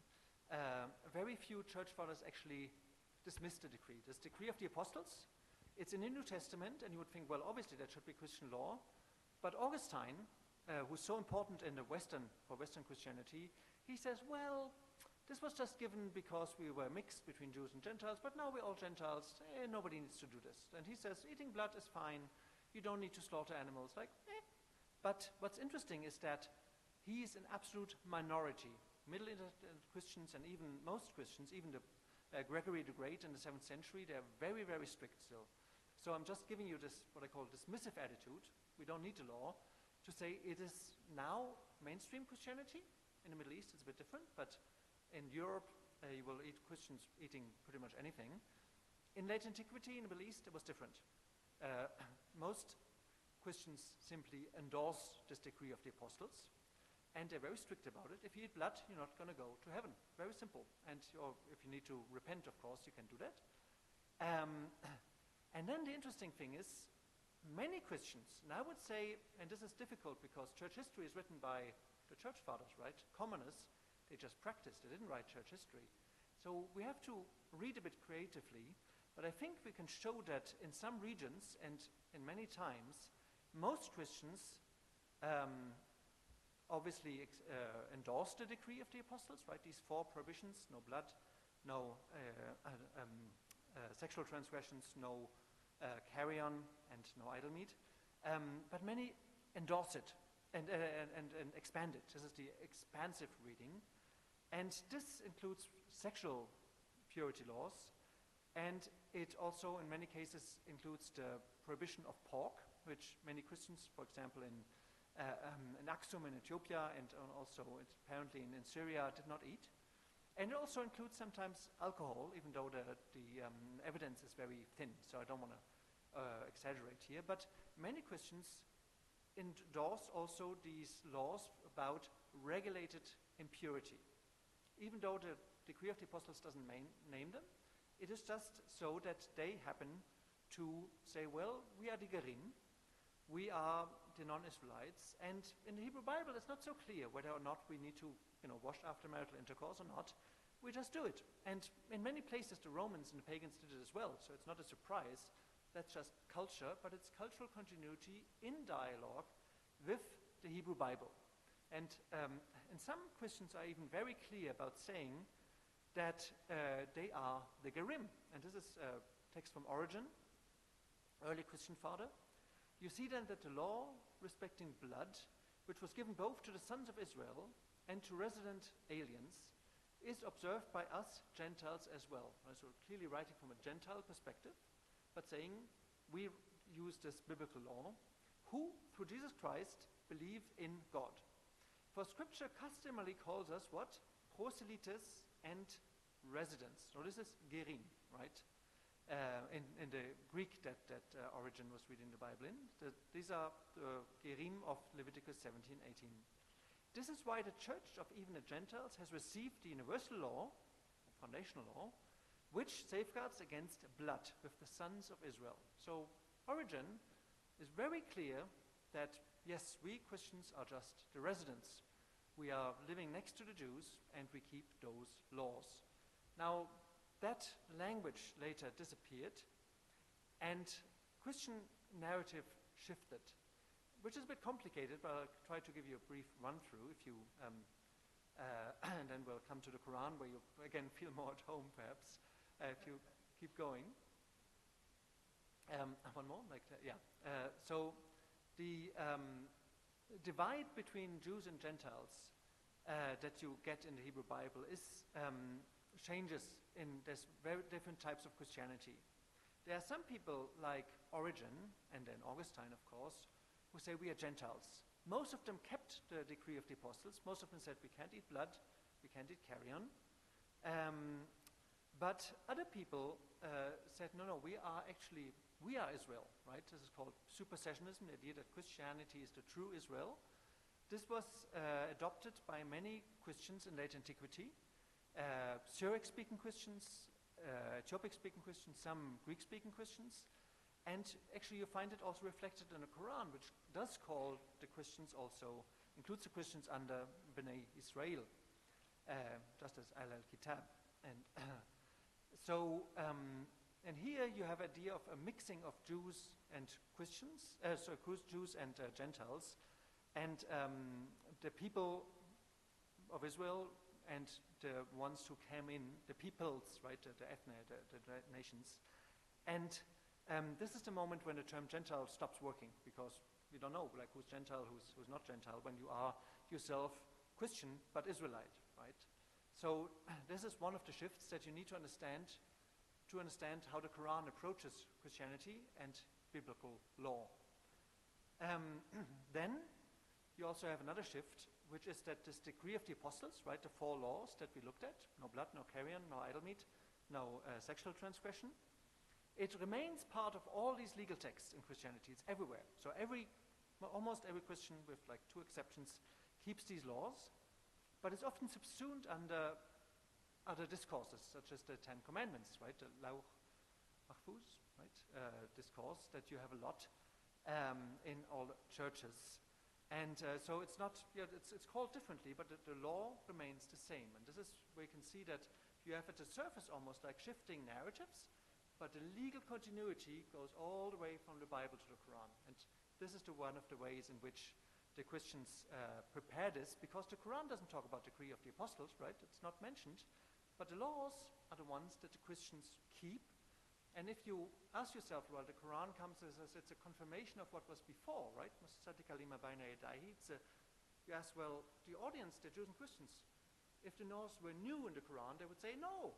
very few church fathers actually dismiss the decree. This decree of the apostles, it's in the New Testament, and you would think, well, obviously that should be Christian law. But Augustine, who's so important in for Western Christianity, he says, well, this was just given because we were mixed between Jews and Gentiles, but now we're all Gentiles, nobody needs to do this. And he says, eating blood is fine, you don't need to slaughter animals, But what's interesting is that he is an absolute minority. Middle Christians and even most Christians, even the Gregory the Great in the 7th century, they're very, very strict still. So I'm just giving you this, what I call dismissive attitude. We don't need the law to say it is now mainstream Christianity. In the Middle East, it's a bit different, but in Europe, you will eat Christians eating pretty much anything. In late antiquity, in the Middle East, it was different. Most Christians simply endorse this decree of the apostles, and they're very strict about it. If you eat blood, you're not going to go to heaven. Very simple. And if you need to repent, of course, you can do that. And then the interesting thing is, many Christians, and I would say, and this is difficult because church history is written by the church fathers, right? Commoners, they just practiced. They didn't write church history. So we have to read a bit creatively, but I think we can show that in some regions and in many times, most Christians obviously endorsed the decree of the apostles, right? These 4 prohibitions, no blood, no sexual transgressions, no carrion, and no idol meat. But many endorse it and expand it. This is the expansive reading. And this includes sexual purity laws, and it also, in many cases, includes the prohibition of pork, which many Christians, for example, in Aksum in Ethiopia and also apparently in Syria, did not eat. And it also includes sometimes alcohol, even though the evidence is very thin, so I don't want to exaggerate here. But many Christians endorse also these laws about regulated impurity. Even though the decree of the apostles doesn't name them, it is just so that they happen to say, well, we are the Gerim, we are the non-Israelites, and in the Hebrew Bible it's not so clear whether or not we need to wash after marital intercourse or not. We just do it. And in many places the Romans and the pagans did it as well, so it's not a surprise. That's just culture, but it's cultural continuity in dialogue with the Hebrew Bible. And some Christians are even very clear about saying that they are the Gerim. And this is a text from Origen, early Christian father. you see then that the law respecting blood, which was given both to the sons of Israel and to resident aliens, is observed by us Gentiles as well. So clearly writing from a Gentile perspective, but saying we use this biblical law, who, through Jesus Christ, believe in God. For Scripture customarily calls us what? Proselytes and residents. So this is gerim, right? In the Greek that Origen was reading the Bible in. These are the gerim of Leviticus 17:18. This is why the church of even the Gentiles has received the universal law, foundational law, which safeguards against blood with the sons of Israel. So Origen is very clear that, yes, we Christians are just the residents. We are living next to the Jews and we keep those laws. Now, that language later disappeared and Christian narrative shifted, which is a bit complicated, but I'll try to give you a brief run-through if you, and then we'll come to the Qur'an where you, again, feel more at home, perhaps, if you keep going. One more, like that, yeah. So the divide between Jews and Gentiles that you get in the Hebrew Bible is changes in there's very different types of Christianity. There are some people like Origen, and then Augustine, of course, who say we are Gentiles. Most of them kept the decree of the apostles. Most of them said we can't eat blood, we can't eat carrion. But other people said, no, we are Israel, right? This is called supersessionism, the idea that Christianity is the true Israel. This was adopted by many Christians in late antiquity. Syriac-speaking Christians, Ethiopic-speaking Christians, some Greek-speaking Christians. And actually you find it also reflected in the Quran, which does call the Christians also, includes the Christians under Bnei Israel, just as al-Kitab. And and here you have idea of a mixing of Jews and Christians, Jews and Gentiles, and the people of Israel and the ones who came in, the peoples, right, the ethne, the nations. And this is the moment when the term Gentile stops working, because you don't know like who's Gentile, who's not Gentile, when you are yourself Christian but Israelite, right? So this is one of the shifts that you need to understand how the Quran approaches Christianity and biblical law. Then you also have another shift, which is that this decree of the apostles, right, the 4 laws that we looked at, no blood, no carrion, no idol meat, no sexual transgression, it remains part of all these legal texts in Christianity. It's everywhere. So almost every Christian, with like 2 exceptions, keeps these laws, but it's often subsumed under other discourses, such as the 10 Commandments, right? The Lauch Mahfuz, right? Discourse that you have a lot in all churches. And so it's not, it's called differently, but the law remains the same. And this is where you can see that you have at the surface almost like shifting narratives, but the legal continuity goes all the way from the Bible to the Quran. And this is one of the ways in which the Christians prepare this, because the Quran doesn't talk about the decree of the apostles, right? It's not mentioned. But the laws are the ones that the Christians keep. And if you ask yourself, well, the Quran comes as it's a confirmation of what was before, right? You ask, well, the audience, the Jews and Christians, if the laws were new in the Quran, they would say, no,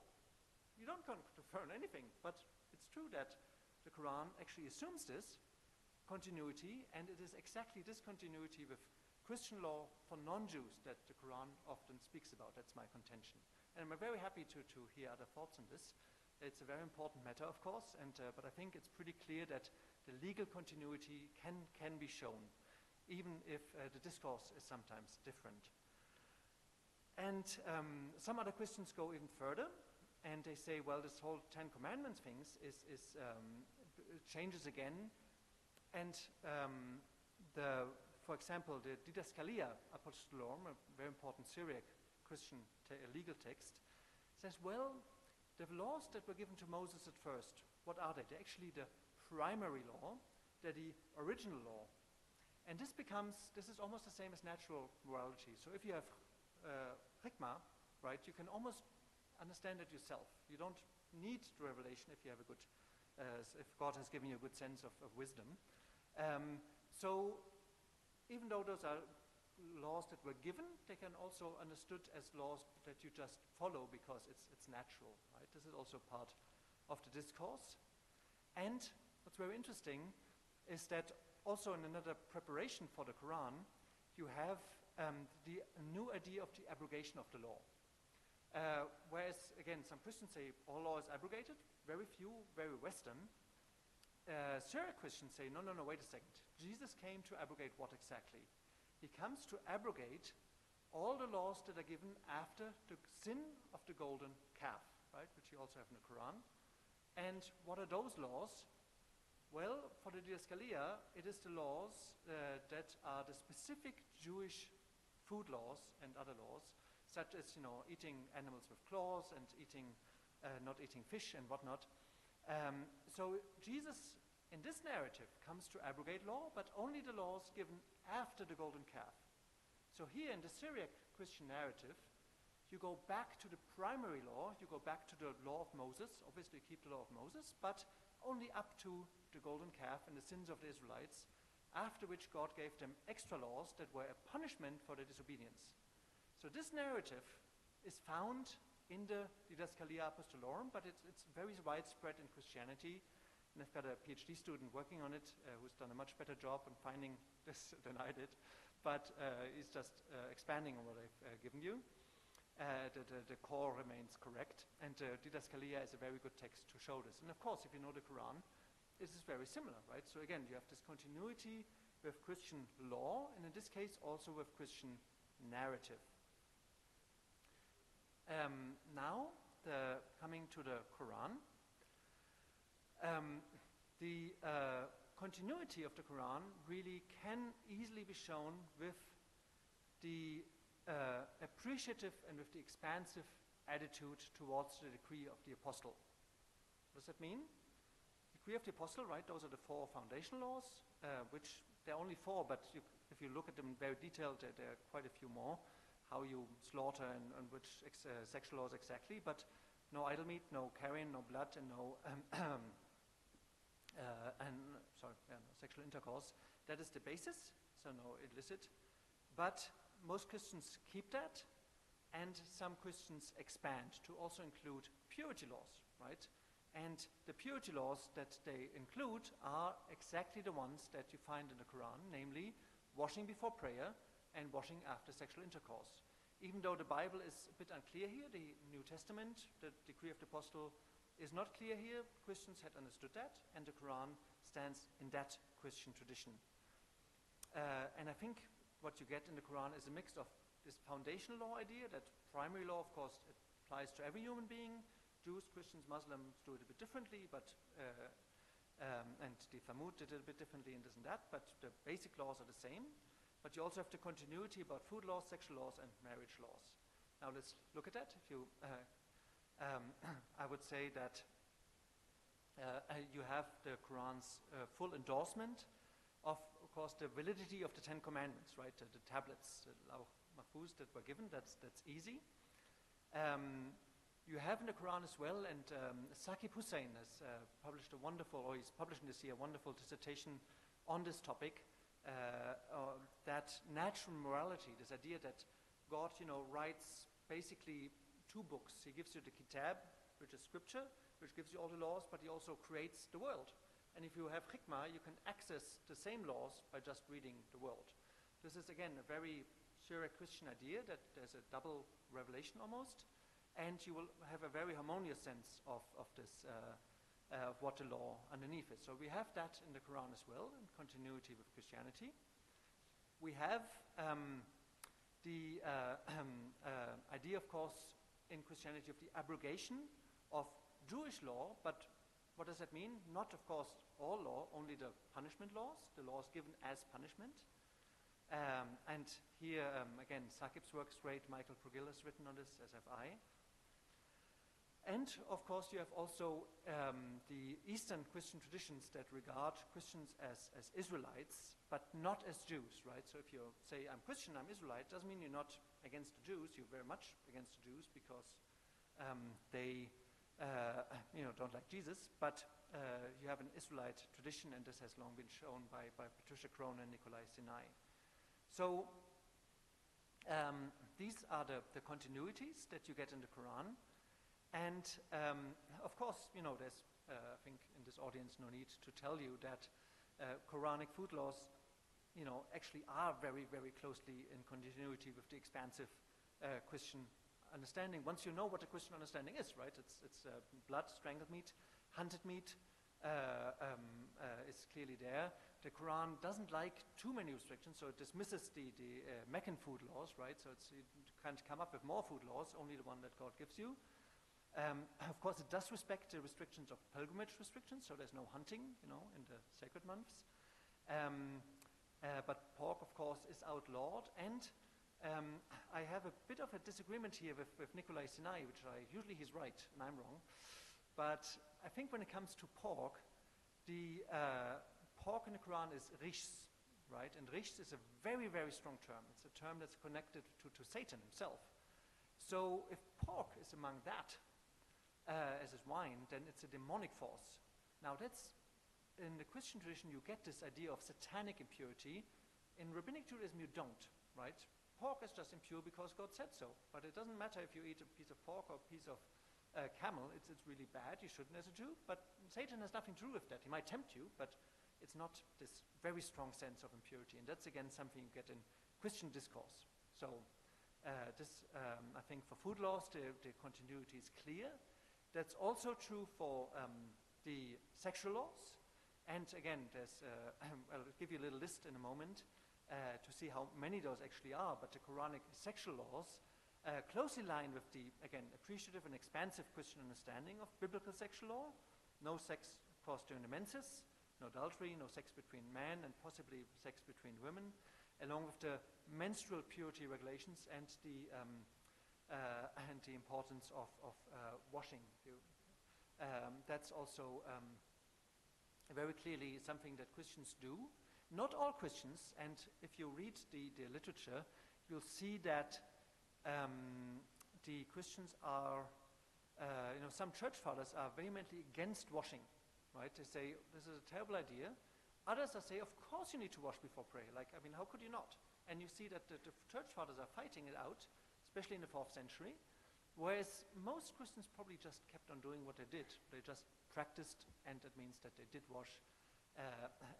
you don't confirm anything. But it's true that the Quran actually assumes this continuity, and it is exactly this continuity with Christian law for non-Jews that the Quran often speaks about. That's my contention. And I'm very happy to hear other thoughts on this. It's a very important matter, of course, but I think it's pretty clear that the legal continuity can be shown, even if the discourse is sometimes different. And some other Christians go even further, and they say, well, this whole 10 Commandments things changes again, and for example, the Didaskalia Apostolorum, a very important Syriac Christian legal text, says, well, the laws that were given to Moses at first, what are they? They're actually the primary law, they're the original law. And this is almost the same as natural morality. So if you have hikmah, right, you can almost understand it yourself. You don't need the revelation if you have if God has given you a good sense of wisdom. So even though those are laws that were given, they can also understood as laws that you just follow because it's natural, right? This is also part of the discourse. And what's very interesting is that also in another preparation for the Quran, you have the new idea of the abrogation of the law. Whereas, again, some Christians say all law is abrogated, very few, very Western. Syriac Christians say, no, wait a second. Jesus came to abrogate what exactly? He comes to abrogate all the laws that are given after the sin of the golden calf, right, which you also have in the Quran. And what are those laws? Well, for the Didaskalia, it is the laws that are the specific Jewish food laws and other laws, such as, eating animals with claws and not eating fish and whatnot. So Jesus, in this narrative, comes to abrogate law, but only the laws given after the golden calf. So here in the Syriac Christian narrative, you go back to the primary law, you go back to the law of Moses, obviously keep the law of Moses, but only up to the golden calf and the sins of the Israelites, after which God gave them extra laws that were a punishment for their disobedience. So this narrative is found in the Didaskalia Apostolorum, but it's very widespread in Christianity. And I've got a PhD student working on it who's done a much better job in finding this than I did, but he's just expanding on what I've given you. The core remains correct, and Didaskalia is a very good text to show this. And of course, if you know the Quran, this is very similar, right? So again, you have this continuity with Christian law, and in this case also with Christian narrative. Now, coming to the Quran, the continuity of the Quran really can easily be shown with the appreciative and with the expansive attitude towards the decree of the apostle. What does that mean? Decree of the apostle, right? Those are the 4 foundation laws, which there are only 4, but if you look at them in very detailed, there are quite a few more. How you slaughter and which sexual laws exactly, but no idle meat, no carrion, no blood, and no sexual intercourse. That is the basis, so no illicit. But most Christians keep that, and some Christians expand to also include purity laws, right? And the purity laws that they include are exactly the ones that you find in the Quran, namely washing before prayer and washing after sexual intercourse. Even though the Bible is a bit unclear here, the New Testament, the decree of the apostle, is not clear here. Christians had understood that, and the Quran stands in that Christian tradition. And I think what you get in the Quran is a mix of this foundational law idea, that primary law, of course, it applies to every human being. Jews, Christians, Muslims do it a bit differently, but and the Thamud did it a bit differently and this and that, but the basic laws are the same. But you also have the continuity about food laws, sexual laws, and marriage laws. Now let's look at that. If you, I would say that you have the Quran's full endorsement of course, the validity of the 10 Commandments, right? The tablets, the Lawh Mahfuz that were given. That's easy. You have in the Quran as well, and Saqib Hussain has published a wonderful, or he's publishing this year, a wonderful dissertation on this topic. That natural morality, this idea that God, writes basically 2 books. He gives you the Kitab, which is scripture, which gives you all the laws, but he also creates the world. And if you have hikmah, you can access the same laws by just reading the world. This is, again, a very Syriac Christian idea that there's a double revelation almost, and you will have a very harmonious sense of this, of what the law underneath is. So we have that in the Quran as well, in continuity with Christianity. We have the idea, of course, in Christianity of the abrogation of Jewish law, but what does that mean? Not, of course, all law, only the punishment laws, the laws given as punishment. And here, again, Saqib's work is great. Michael Progil has written on this, as have I. And, of course, you have also the Eastern Christian traditions that regard Christians as Israelites, but not as Jews, right? So if you say, I'm Christian, I'm Israelite, doesn't mean you're not against the Jews. You're very much against the Jews because they don't like Jesus. But you have an Israelite tradition, and this has long been shown by Patricia Crone and Nikolai Sinai. So these are the continuities that you get in the Quran. And of course, you know, there's, I think in this audience, no need to tell you that Quranic food laws, you know, actually are very, very closely in continuity with the expansive Christian understanding. Once you know what the Christian understanding is, right? It's blood, strangled meat, hunted meat is clearly there. The Quran doesn't like too many restrictions, so it dismisses the Meccan food laws, right? So you can't come up with more food laws, only the one that God gives you. Of course, it does respect the restrictions of pilgrimage restrictions, so there's no hunting, you know, in the sacred months. But pork, of course, is outlawed. And I have a bit of a disagreement here with Nikolai Sinai, which usually he's right and I'm wrong. But I think when it comes to pork, the pork in the Quran is rish, right? And rish is a very, very strong term. It's a term that's connected to Satan himself. So if pork is among that, as is wine, then it's a demonic force. Now that's, in the Christian tradition, you get this idea of satanic impurity. In Rabbinic Judaism, you don't, right? Pork is just impure because God said so. But it doesn't matter if you eat a piece of pork or a piece of camel, it's really bad, you shouldn't as a Jew. But Satan has nothing to do with that. He might tempt you, but it's not this very strong sense of impurity. And that's, again, something you get in Christian discourse. So I think for food laws, the continuity is clear. That's also true for the sexual laws. And again, I'll give you a little list in a moment to see how many those actually are. But the Quranic sexual laws closely line with the, again, appreciative and expansive Christian understanding of biblical sexual law. No sex, of course, during the menses, no adultery, no sex between men, and possibly sex between women, along with the menstrual purity regulations and the importance of washing. That's also very clearly something that Christians do. Not all Christians, and if you read the literature, you'll see that the Christians are, some church fathers are vehemently against washing, right? They say, this is a terrible idea. Others say, of course you need to wash before prayer. Like, I mean, how could you not? And you see that the church fathers are fighting it out, especially in the 4th century, whereas most Christians probably just kept on doing what they did. They just practiced, and that means that they did wash.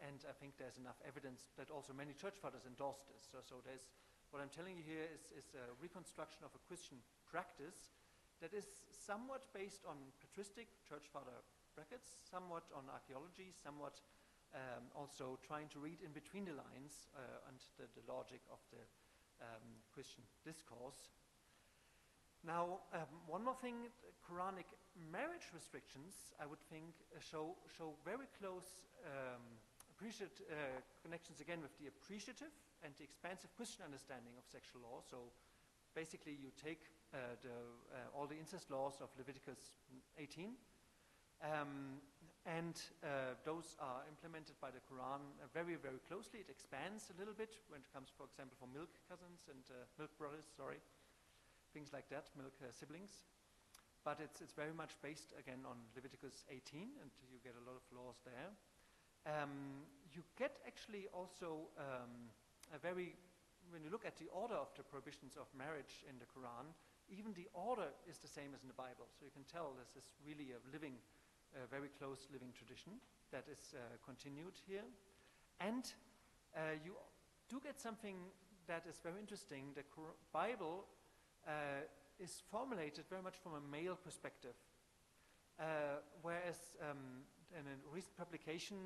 And I think there's enough evidence that also many church fathers endorsed this. So there's, what I'm telling you here is a reconstruction of a Christian practice that is somewhat based on patristic church father brackets, somewhat on archaeology, somewhat also trying to read in between the lines and the logic of the Christian discourse. Now, one more thing, Quranic marriage restrictions, I would think, show very close connections again with the appreciative and the expansive Christian understanding of sexual law. So basically you take all the incest laws of Leviticus 18, and those are implemented by the Quran very, very closely. It expands a little bit when it comes, for example, for milk cousins and milk brothers, things like that, milk siblings. But it's very much based, again, on Leviticus 18, and you get a lot of laws there. You get actually also when you look at the order of the prohibitions of marriage in the Quran, even the order is the same as in the Bible. So you can tell this is really a living, very close living tradition that is continued here. And you do get something that is very interesting. The Bible is formulated very much from a male perspective, whereas in a recent publication,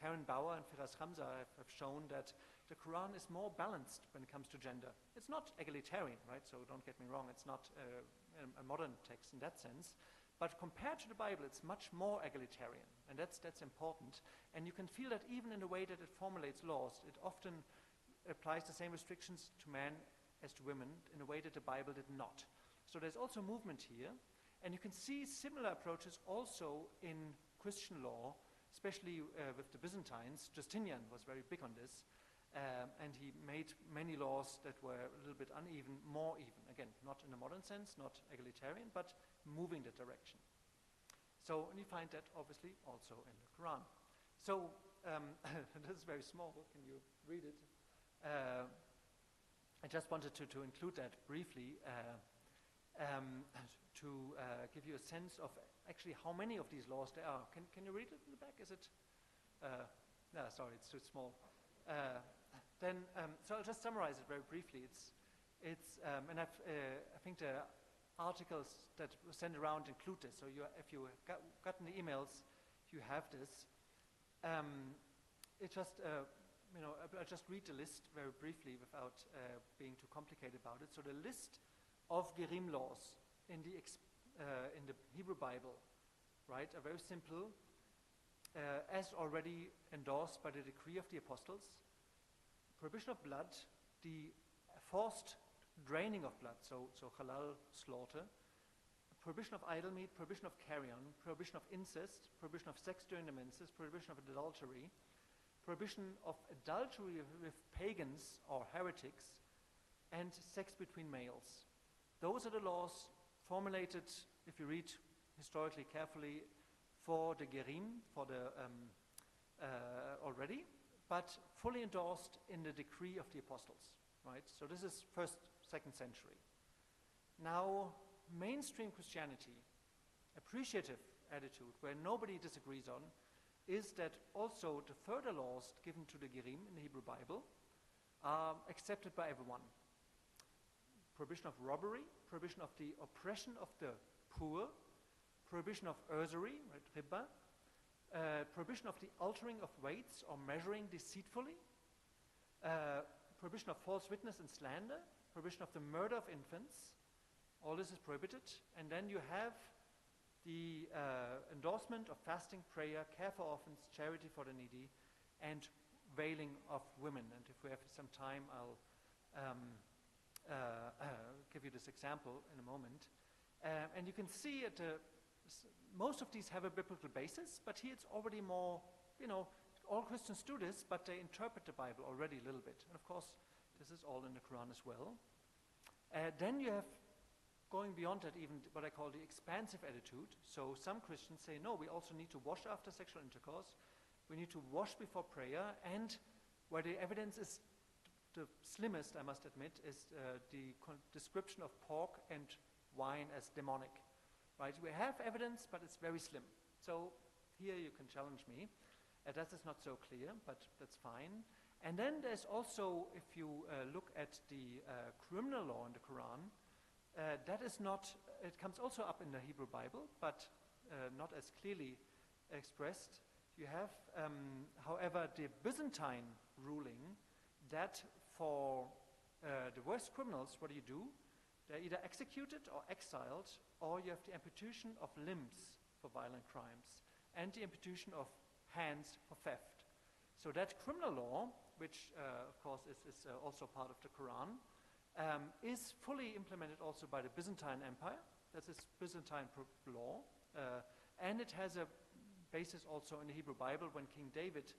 Karen Bauer and Firas Hamza have shown that the Quran is more balanced when it comes to gender. It's not egalitarian, right? So don't get me wrong, it's not a modern text in that sense. But compared to the Bible, it's much more egalitarian, and that's important. And you can feel that even in the way that it formulates laws, it often applies the same restrictions to men as to women in a way that the Bible did not. So there's also movement here, and you can see similar approaches also in Christian law, especially with the Byzantines. Justinian was very big on this, and he made many laws that were a little bit uneven, more even. Again, not in a modern sense, not egalitarian, but moving that direction. So, and you find that obviously also in the Quran. So, this is very small. Can you read it? I just wanted to include that briefly to give you a sense of actually how many of these laws there are. Can you read it in the back? Is it? No, sorry, it's too small. So I'll just summarize it very briefly. And I think the articles that were sent around include this. So if you have gotten the emails, you have this. I'll just read the list very briefly without being too complicated about it. So the list of Gerim laws in the Hebrew Bible, right, are very simple, as already endorsed by the decree of the apostles. Prohibition of blood, the forced draining of blood, so halal slaughter, prohibition of idol meat, prohibition of carrion, prohibition of incest, prohibition of sex during the menses, prohibition of adultery, prohibition of adultery with pagans or heretics, and sex between males. Those are the laws formulated, if you read historically carefully, for the Gerim, for the already, but fully endorsed in the decree of the apostles, right? So this is first, second century. Now, mainstream Christianity, appreciative attitude, where nobody disagrees on, is that also the further laws given to the Gerim in the Hebrew Bible are accepted by everyone. Prohibition of robbery, prohibition of the oppression of the poor, prohibition of usury, right, riba, prohibition of the altering of weights or measuring deceitfully, prohibition of false witness and slander, prohibition of the murder of infants. All this is prohibited. And then you have the endorsement of fasting, prayer, care for orphans, charity for the needy, and veiling of women. And if we have some time, I'll give you this example in a moment. And you can see most of these have a biblical basis, but here it's already more, all Christians do this, but they interpret the Bible already a little bit. And of course, this is all in the Quran as well. Then you have, going beyond that, even what I call the expansive attitude. So some Christians say, no, we also need to wash after sexual intercourse. We need to wash before prayer. And where the evidence is the slimmest, I must admit, is the description of pork and wine as demonic. Right? We have evidence, but it's very slim. So here you can challenge me. That is not so clear, but that's fine. And then there's also, if you look at the criminal law in the Quran, that is not, it comes also up in the Hebrew Bible, but not as clearly expressed. You have, however, the Byzantine ruling that for the worst criminals, what do? They're either executed or exiled, or you have the amputation of limbs for violent crimes, and the amputation of hands for theft. So that criminal law, which of course is also part of the Quran, is fully implemented also by the Byzantine Empire. That's its Byzantine law. And it has a basis also in the Hebrew Bible when King David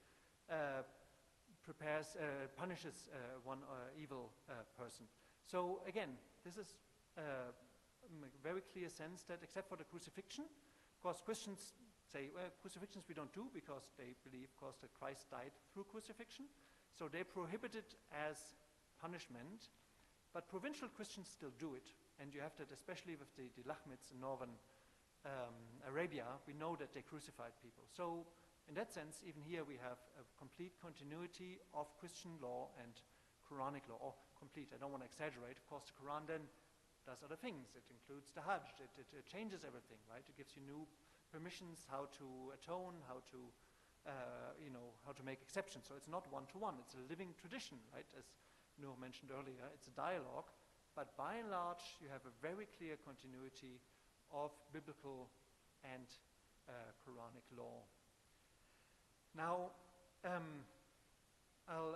punishes one evil person. So again, this is a very clear sense that except for the crucifixion, of course Christians say, well, crucifixions we don't do because they believe, of course, that Christ died through crucifixion. So they prohibit it as punishment. But provincial Christians still do it, and you have that especially with the Lahmids in northern Arabia. We know that they crucified people. So in that sense, even here we have a complete continuity of Christian law and Quranic law, or complete. I don't want to exaggerate. Of course, the Quran then does other things. It includes the Hajj. It changes everything, right? It gives you new permissions, how to atone, how to make exceptions. So it's not one-to-one. It's a living tradition, right? As Noor mentioned earlier, it's a dialogue, but by and large, you have a very clear continuity of biblical and Quranic law. Now, I'll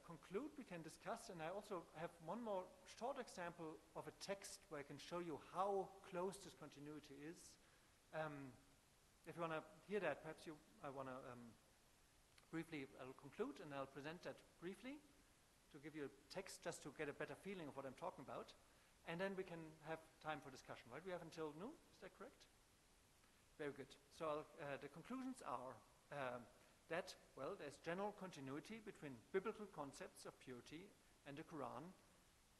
conclude, we can discuss, and I also have one more short example of a text where I can show you how close this continuity is. If you want to hear that, perhaps I want to briefly, I'll conclude and I'll present that briefly to give you a text just to get a better feeling of what I'm talking about. And then we can have time for discussion, right? We have until noon, is that correct? Very good. So the conclusions are that, well, there's general continuity between biblical concepts of purity and the Quran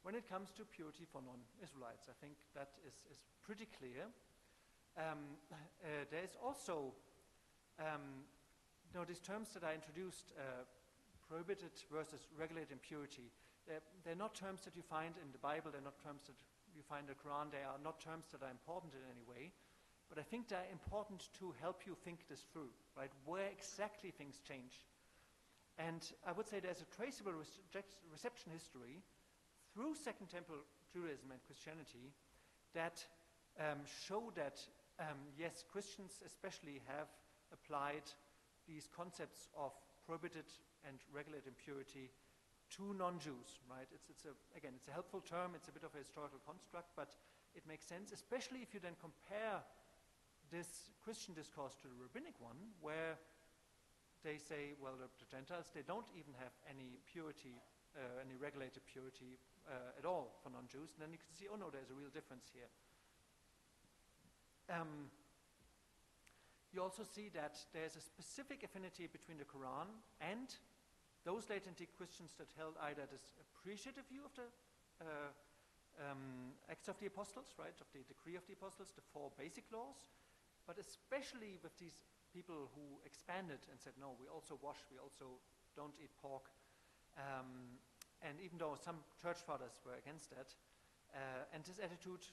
when it comes to purity for non-Israelites. I think that is pretty clear. There's also, these terms that I introduced, prohibited versus regulated impurity, they're not terms that you find in the Bible, they're not terms that you find in the Quran, they are not terms that are important in any way, but I think they're important to help you think this through, right? Where exactly things change. And I would say there's a traceable reception history through Second Temple Judaism and Christianity that show that, yes, Christians especially have applied these concepts of prohibited and regulated impurity to non-Jews, right? It's a helpful term, it's a bit of a historical construct, but it makes sense, especially if you then compare this Christian discourse to the rabbinic one, where they say, well, the Gentiles, they don't even have any purity, any regulated purity at all for non-Jews, and then you can see, oh no, there's a real difference here. You also see that there's a specific affinity between the Quran and those late antique Christians that held either this appreciative view of the Acts of the Apostles, right, of the decree of the Apostles, the 4 basic laws, but especially with these people who expanded and said, no, we also wash, we also don't eat pork, and even though some church fathers were against that, and this attitude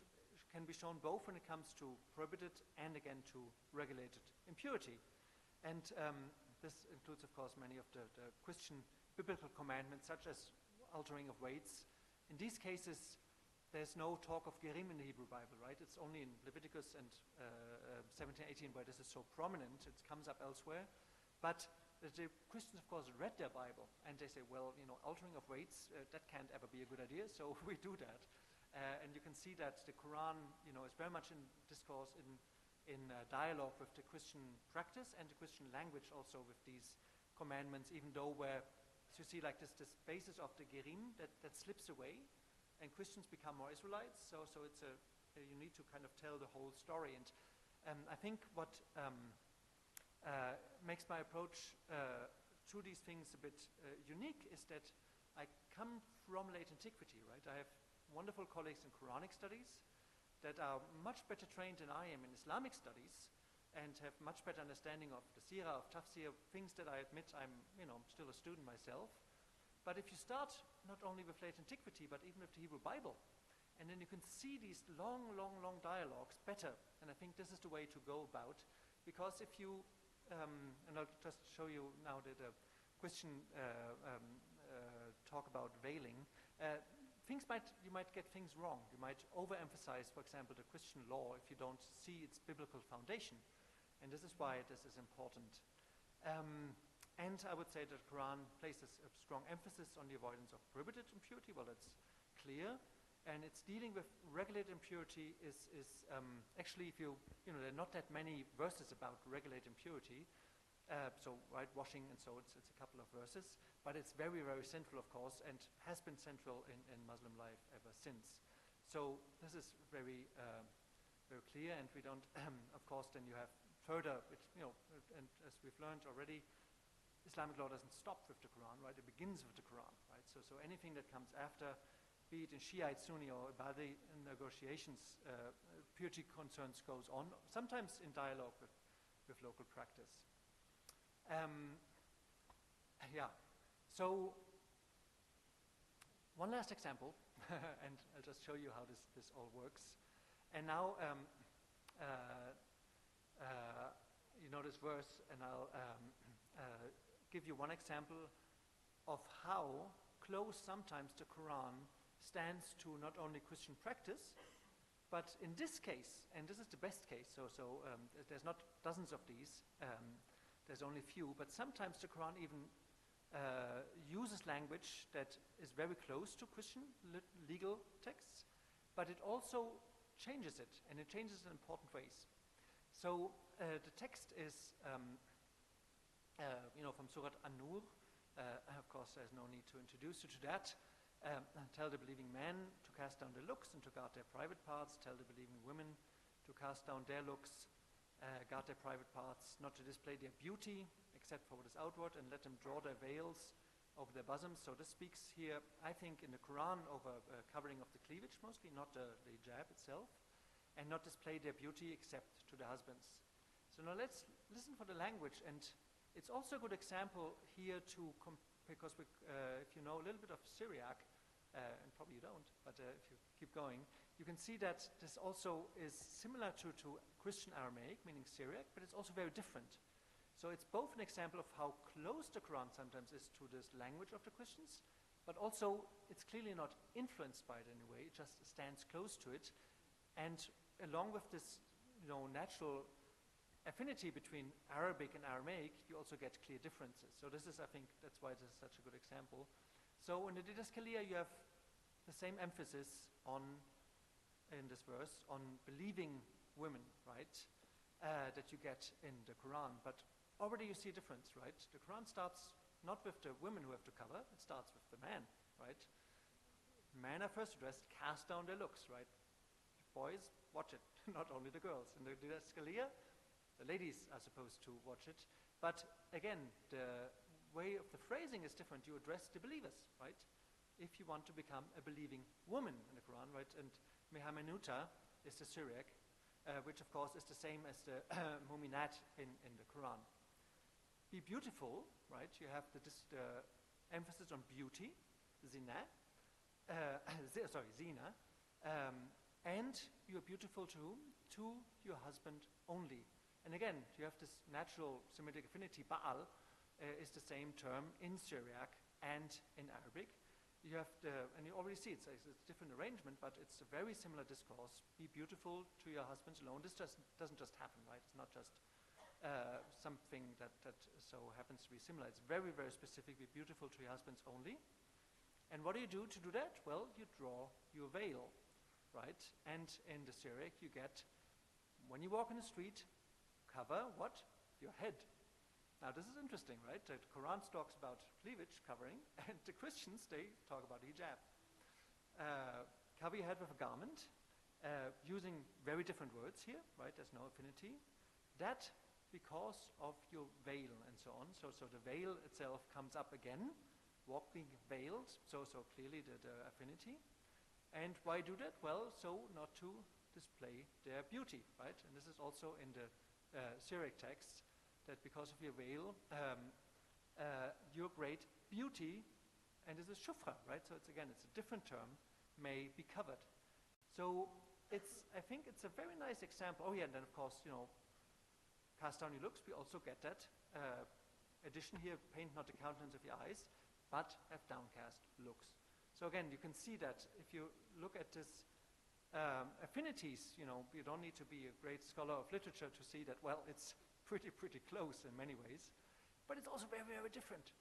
can be shown both when it comes to prohibited and again to regulated impurity. And this includes, of course, many of the Christian biblical commandments, such as altering of weights. In these cases, there's no talk of gerim in the Hebrew Bible, right? It's only in Leviticus and 17, 18 where this is so prominent. It comes up elsewhere. But the Christians, of course, read their Bible, and they say, well, altering of weights, that can't ever be a good idea, so we do that. And you can see that the Quran, is very much in discourse, in dialogue with the Christian practice and the Christian language also with these commandments, even though so you see like this basis of the gerim that slips away, and Christians become more Israelites, so it's you need to kind of tell the whole story. And I think what makes my approach to these things a bit unique is that I come from late antiquity, right? I have wonderful colleagues in Quranic studies that are much better trained than I am in Islamic studies and have much better understanding of the seerah, of tafsir, things that I admit I'm still a student myself. But if you start not only with late antiquity, but even with the Hebrew Bible, and then you can see these long dialogues better, and I think this is the way to go about, because if you, and I'll just show you now the Christian talk about veiling, you might get things wrong. You might overemphasize, for example, the Christian law if you don't see its biblical foundation. And this is why this is important. And I would say that the Quran places a strong emphasis on the avoidance of prohibited impurity. Well, that's clear. And it's dealing with regulated impurity is actually, if there are not that many verses about regulated impurity. So, right, washing, and so it's a couple of verses, but it's very, very central, of course, and has been central in Muslim life ever since. So this is very, very clear, and we don't, of course, then you have further, and as we've learned already, Islamic law doesn't stop with the Quran, right? It begins with the Quran, right? So anything that comes after, be it in Shiite, Sunni, or Ibadi negotiations, purity concerns goes on, sometimes in dialogue with local practice. So one last example, and I'll just show you how this all works. And now, you know this verse, and I'll give you one example of how close sometimes the Quran stands to not only Christian practice, but in this case, and this is the best case, so there's not dozens of these, there's only few, but sometimes the Quran even uses language that is very close to Christian legal texts, but it also changes it, and it changes in important ways. So the text is, from Surat An-Nur. Of course, there's no need to introduce you to that. Tell the believing men to cast down their looks and to guard their private parts. Tell the believing women to cast down their looks guard their private parts, not to display their beauty except for what is outward, and let them draw their veils over their bosoms. So this speaks here, I think, in the Quran over covering of the cleavage mostly, not the hijab itself, and not display their beauty except to the husbands. So now let's listen for the language, and it's also a good example here to, because if you know a little bit of Syriac, and probably you don't, but if you keep going, you can see that this also is similar to Christian Aramaic, meaning Syriac, but it's also very different. So it's both an example of how close the Quran sometimes is to this language of the Christians, but also it's clearly not influenced by it in a way, it just stands close to it. And along with this, natural affinity between Arabic and Aramaic, you also get clear differences. So this is, I think, that's why this is such a good example. So in the Didascalia, you have the same emphasis in this verse on believing women, right, that you get in the Quran. But already you see a difference, right? The Quran starts not with the women who have to cover, it starts with the man, right? Men are first addressed, cast down their looks, right? Boys, watch it, not only the girls. In the Didascalia, the ladies are supposed to watch it. But again, the way of the phrasing is different. You address the believers, right? If you want to become a believing woman in the Quran, right? And Mehamenuta is the Syriac, which of course is the same as the Muminat in the Quran. Be beautiful, right? You have the emphasis on beauty, zina, zina, and you are beautiful to whom? To your husband only. And again, you have this natural Semitic affinity. Baal is the same term in Syriac and in Arabic. You have and you already see it's a different arrangement, but it's a very similar discourse. Be beautiful to your husbands alone. This just doesn't just happen, right? It's not just something that so happens to be similar. It's very, very specific. Be beautiful to your husbands only. And what do you do to do that? Well, you draw your veil, right? And in the Syriac, you get, when you walk in the street, cover what? Your head. Now this is interesting, right? The Quran talks about cleavage covering, and the Christians, they talk about hijab. Cover your head with a garment, using very different words here, right? There's no affinity. That because of your veil and so on. So the veil itself comes up again, walking veiled, so clearly the affinity. And why do that? Well, so not to display their beauty, right? And this is also in the Syriac text, that because of your veil, your great beauty, and this is shufra, right? So it's a different term, may be covered. So I think it's a very nice example. Oh yeah, and then of course, cast down your looks, we also get that addition here, paint not the countenance of your eyes, but have downcast looks. So again, you can see that if you look at this affinities, you don't need to be a great scholar of literature to see that, well, it's pretty close in many ways, but it's also very, very different.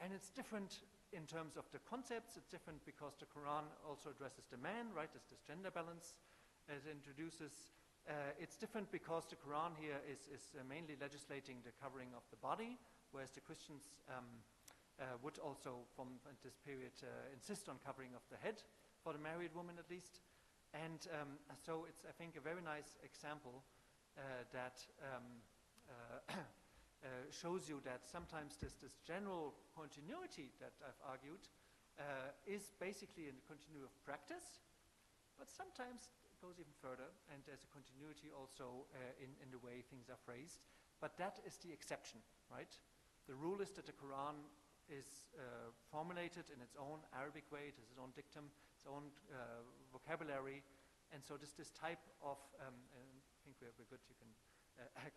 And it's different in terms of the concepts. It's different because the Quran also addresses the man, right? There's this gender balance it introduces. It's different because the Quran here is mainly legislating the covering of the body, whereas the Christians would also, from this period, insist on covering of the head, for the married woman at least. And so it's, I think, a very nice example that shows you that sometimes this general continuity that I've argued is basically a continuity of practice, but sometimes it goes even further, and there's a continuity also in the way things are phrased. But that is the exception, right? The rule is that the Quran is formulated in its own Arabic way, it has its own dictum, its own vocabulary, and so this type of, I think we're good, you can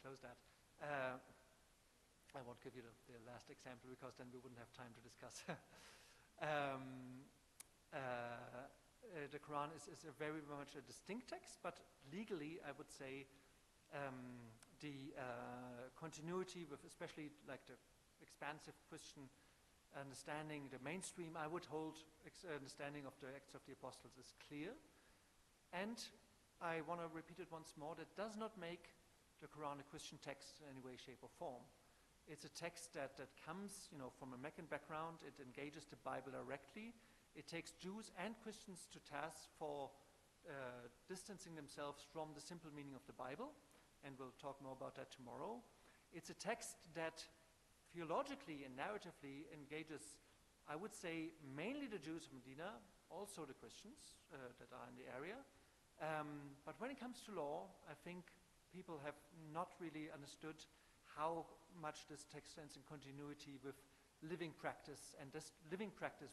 close that. I won't give you the last example because then we wouldn't have time to discuss. The Quran is a very much a distinct text, but legally I would say the continuity with especially like the expansive Christian understanding, the mainstream, I would hold understanding of the Acts of the Apostles is clear. And I want to repeat it once more, that does not make the Quran a Christian text in any way, shape, or form. It's a text that comes, from a Meccan background. It engages the Bible directly. It takes Jews and Christians to task for distancing themselves from the simple meaning of the Bible, and we'll talk more about that tomorrow. It's a text that theologically and narratively engages, I would say, mainly the Jews of Medina, also the Christians that are in the area. But when it comes to law, I think people have not really understood how much this text stands in continuity with living practice, and this living practice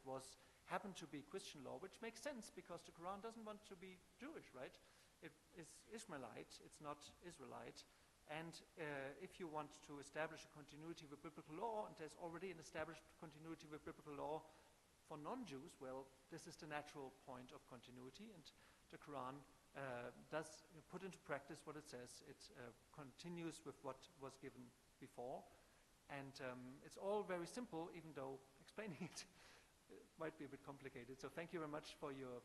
happened to be Christian law, which makes sense because the Quran doesn't want to be Jewish, right? It is Ishmaelite, it's not Israelite. And if you want to establish a continuity with biblical law, and there's already an established continuity with biblical law for non-Jews, well, this is the natural point of continuity, and the Quran does put into practice what it says. It continues with what was given before, and it's all very simple, even though explaining it might be a bit complicated. So thank you very much for your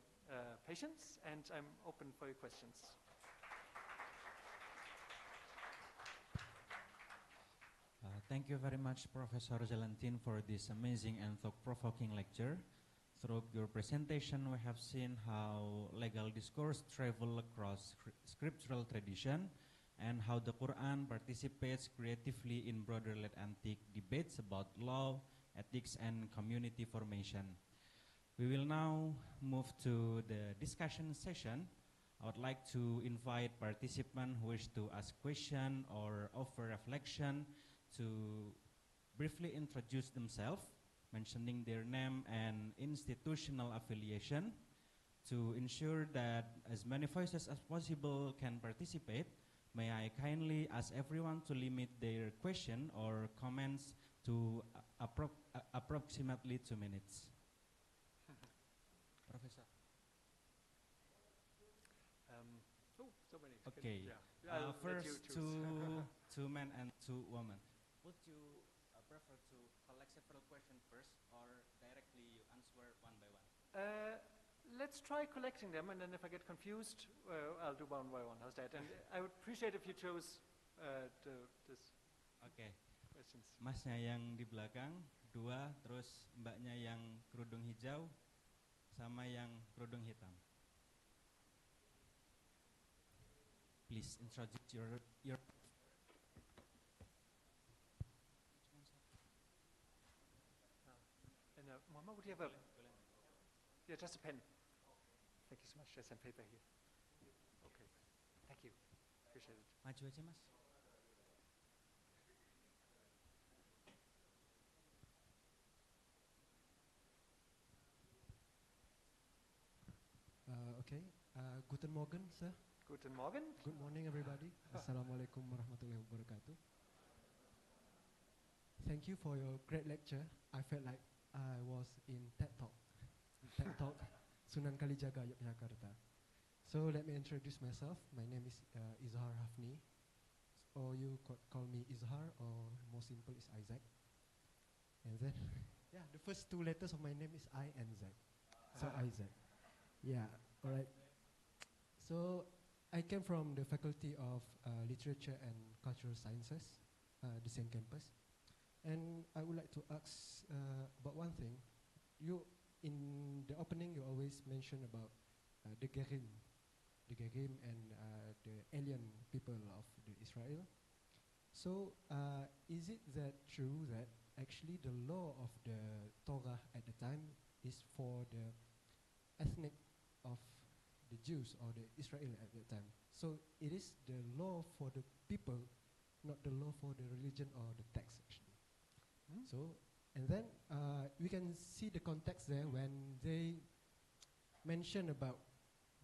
patience, and I'm open for your questions. Thank you very much, Professor Zellentin, for this amazing and thought-provoking lecture. Through your presentation, we have seen how legal discourse travel across scriptural tradition and how the Quran participates creatively in broader Atlantic debates about law, ethics, and community formation. We will now move to the discussion session. I would like to invite participants who wish to ask questions or offer reflection to briefly introduce themselves, mentioning their name and institutional affiliation. To ensure that as many voices as possible can participate, may I kindly ask everyone to limit their question or comments to approximately 2 minutes. Professor. So many. Okay. Yeah. First, two men and 2 women. Would you prefer to collect several questions first, or directly you answer one by one? Let's try collecting them, and then if I get confused, I'll do one by one. How's that? And I would appreciate if you chose this Okay. questions. Masnya yang di belakang 2, terus mbaknya yang kerudung hijau, sama yang kerudung hitam. Please introduce your And Mama, would you have yeah, just a pen. Thank you so much. There's some paper here. Okay. Thank you. Appreciate it. Maju aja, Mas. Okay. Guten Morgen, sir. Guten Morgen. Good morning, everybody. Assalamualaikum warahmatullahi wabarakatuh. Thank you for your great lecture. I felt like I was in TED Talk. TED Talk, Sunan Kalijaga, Yogyakarta. So let me introduce myself. My name is Izhar Hafni, or you call me Izhar, or more simple is Isaac. And then, yeah, the first 2 letters of my name is I and Z. So Isaac. Yeah, all right. So I came from the Faculty of Literature and Cultural Sciences, the same campus. And I would like to ask about one thing. You, in the opening, you always mention about the Gerim and the alien people of the Israel. So is it that true that actually the law of the Torah at the time is for the ethnic of the Jews or the Israel at that time? So it is the law for the people, not the law for the religion or the text actually. So, and then we can see the context there when they mention about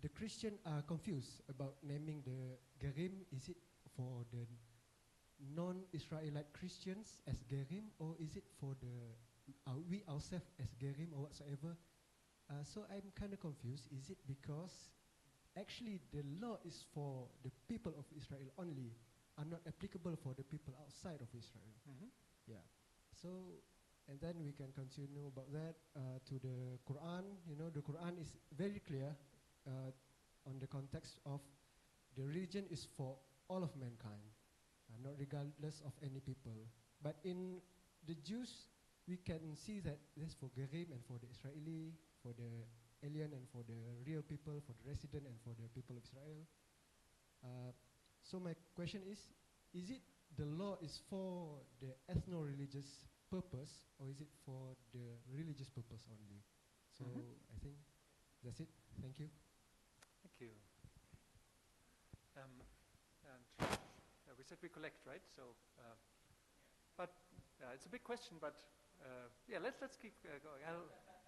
the Christian are confused about naming the Gerim. Is it for the non-Israelite Christians as Gerim, or is it for the we ourselves as Gerim or whatsoever? So I'm kind of confused. Is it because actually the law is for the people of Israel only, are not applicable for the people outside of Israel? Yeah. So, and then we can continue about that to the Quran. You know, the Quran is very clear on the context of the religion is for all of mankind, not regardless of any people. But in the Jews, we can see that this for Gerim and for the Israeli, for the alien and for the real people, for the resident and for the people of Israel. So my question is it the law is for the ethno-religious purpose, or is it for the religious purpose only? So I think that's it. Thank you. Thank you. And we said we collect, right? So, but it's a big question. But yeah, let's keep going.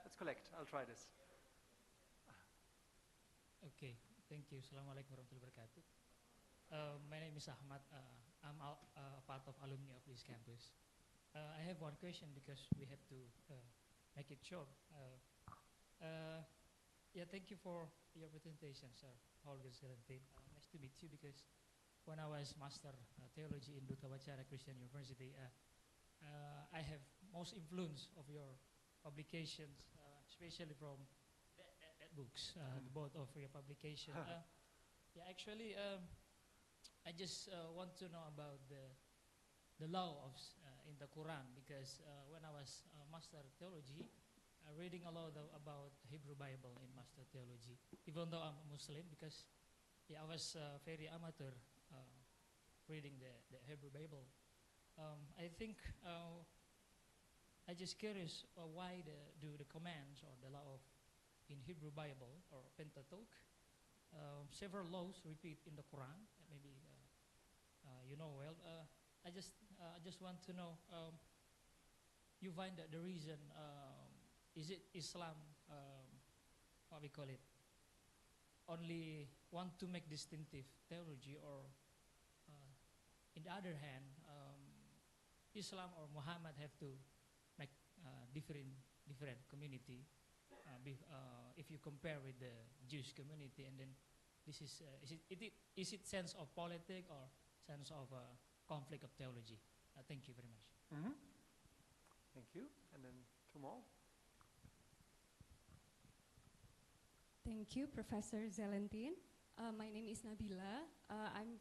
Let's collect. I'll try this. Okay, thank you. Assalamualaikum warahmatullahi wabarakatuh. My name is Ahmad. I'm a part of alumni of this campus. I have one question because we have to make it short. Yeah, thank you for your presentation, sir. Holger Zellentin. Nice to meet you because when I was master theology in Duta Wacara Christian University, I have most influence of your publications, especially from that books, both of your publication. Yeah, actually, I just want to know about the law of in the Quran because when I was master theology, reading a lot about Hebrew Bible in master theology, even though I'm a Muslim, because yeah, I was very amateur reading the Hebrew Bible. I think I just curious why do the commands or the law of in Hebrew Bible or Pentateuch, several laws repeat in the Quran. Maybe you know well. I just want to know. You find that the reason is it Islam? What we call it? Only want to make distinctive theology, or in the other hand, Islam or Muhammad have to make different community. If you compare with the Jewish community, and then this is it sense of politics or sense of conflict of theology? Thank you very much. Thank you. And then two more. Thank you, Professor Zellentin. My name is Nabila. I'm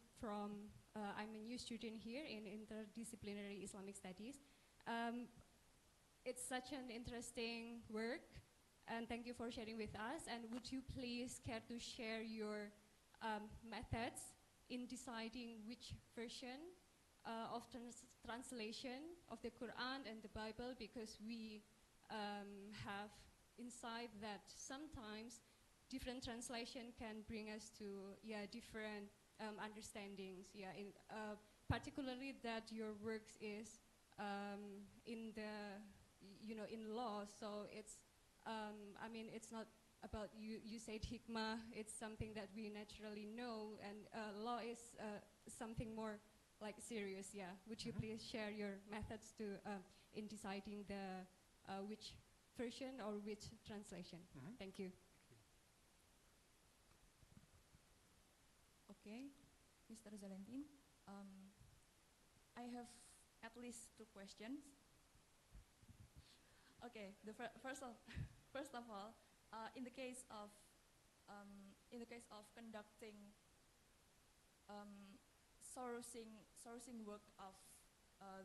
a new student here in interdisciplinary Islamic studies. It's such an interesting work, and thank you for sharing with us. And would you please care to share your methods in deciding which version of translation of the Quran and the Bible? Because we have insight that sometimes different translation can bring us to different understandings. Particularly that your works is in the in law, so it's it's not about you said hikmah. It's something that we naturally know, and law is something more like serious. Yeah, would you please share your methods to in deciding the which version or which translation? Thank you. Okay, Mr. Zellentin, I have at least two questions. Okay, the first of all, in the case of conducting sourcing work of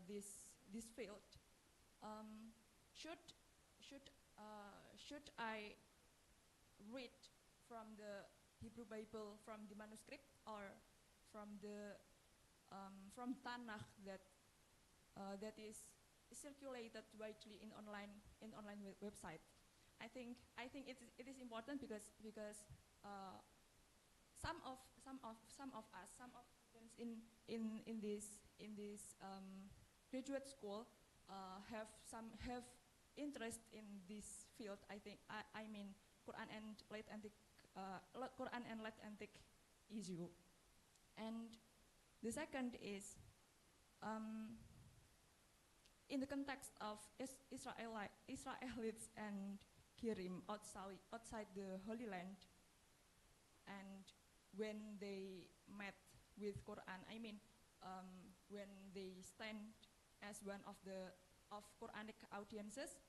this field, should I read from the Hebrew Bible, from the manuscript, or from the Tanakh that is circulated widely in online website? I think it is important because some of students in this graduate school have interest in this field. I mean Quran and late antique issue. And the second is in the context of Israelites and Kirim outside the Holy Land, and when they met with Quran, I mean when they stand as one of Quranic audiences,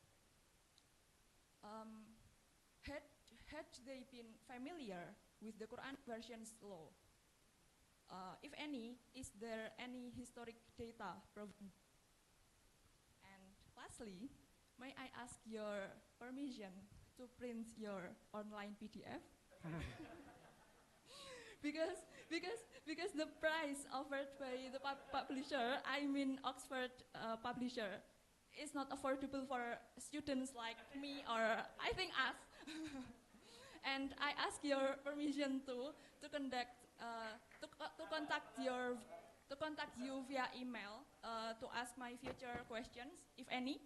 had they been familiar with the Quran version's law? If any, is there any historic data proven? And lastly, may I ask your permission to print your online PDF? because the price offered by the publisher, I mean Oxford publisher, is not affordable for students like me or I think us. And I ask your permission to contact you via email to ask my future questions, if any,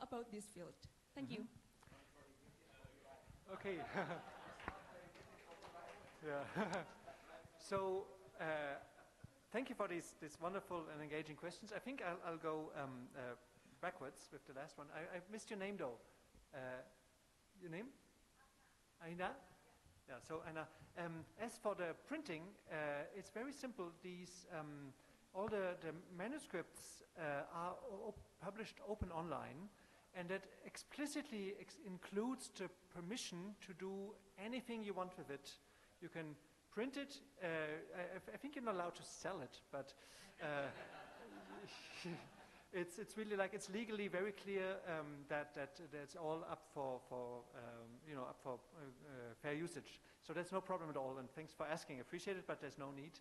about this field. Thank you. Okay. Yeah. So, thank you for these wonderful and engaging questions. I think I'll go backwards with the last one. I missed your name though. Your name? Aina? Yeah, so Aina. As for the printing, it's very simple. These, all the manuscripts are published open online, and that explicitly includes the permission to do anything you want with it. You can print it. I think you're not allowed to sell it, but it's really like it's legally very clear that that's all up for fair usage. So that's no problem at all. And thanks for asking. Appreciate it, but there's no need.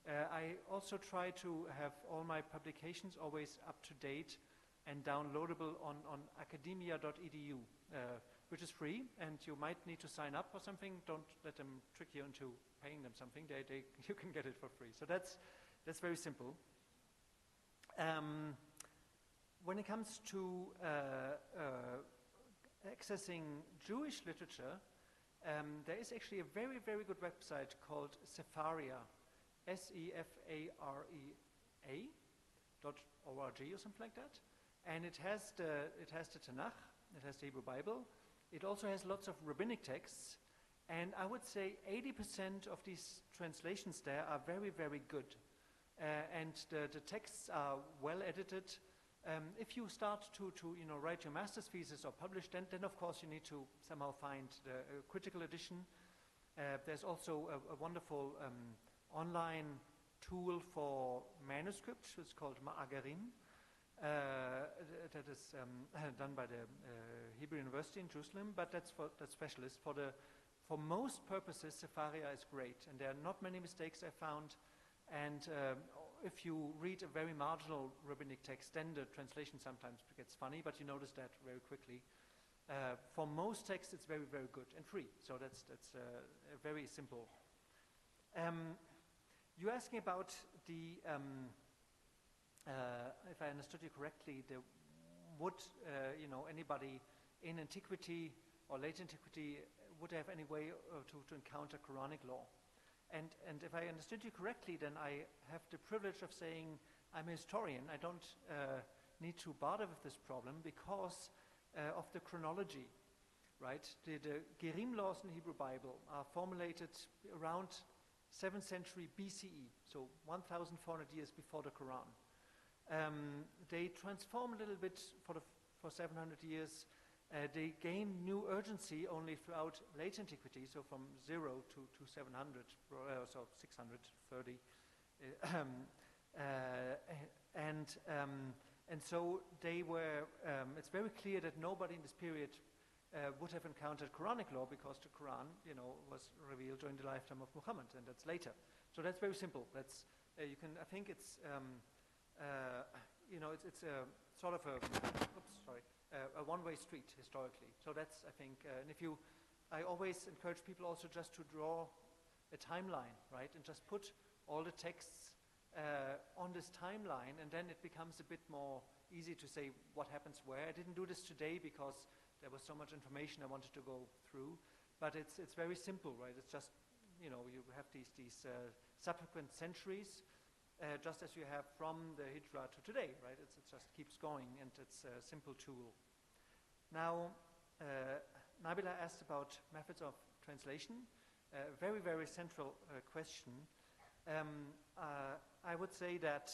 I also try to have all my publications always up to date and downloadable on academia.edu, which is free, and you might need to sign up or something. Don't let them trick you into paying them something. You can get it for free. So that's very simple. When it comes to accessing Jewish literature, there is actually a very, very good website called Sefaria, SEFAREA.org or something like that. And it has the Tanakh, it has the Hebrew Bible. It also has lots of rabbinic texts. And I would say 80% of these translations there are very, very good. And the texts are well edited. If you start to write your master's thesis or publish, then of course you need to somehow find the critical edition. There's also a wonderful online tool for manuscripts. It's called Ma'agarim. That is done by the Hebrew University in Jerusalem, but that's specialist. For most purposes, Sefaria is great, and there are not many mistakes I found. And if you read a very marginal rabbinic text, then the translation sometimes gets funny, but you notice that very quickly. For most texts, it's very, very good and free, so that's very simple. You're asking about the, if I understood you correctly, would anybody in antiquity or late antiquity would have any way to encounter Quranic law? And if I understood you correctly, then I have the privilege of saying I'm a historian. I don't need to bother with this problem because of the chronology, right? The Gerim laws in the Hebrew Bible are formulated around 7th century BCE, so 1,400 years before the Quran. They transform a little bit for 700 years. They gain new urgency only throughout late antiquity, so from 0 to 700, so 630. And so they were, it's very clear that nobody in this period would have encountered Quranic law because the Quran, was revealed during the lifetime of Muhammad, and that's later. So that's very simple. That's, I think it's, it's a sort of a one-way street historically. So that's, I think, and I always encourage people also just to draw a timeline, right? And just put all the texts on this timeline, and then it becomes a bit more easy to say what happens where. I didn't do this today because there was so much information I wanted to go through, but it's very simple, right? It's just, you have these subsequent centuries, just as you have from the Hijra to today, right? It just keeps going, and it's a simple tool. Now, Nabila asked about methods of translation. Very, very central question. I would say that,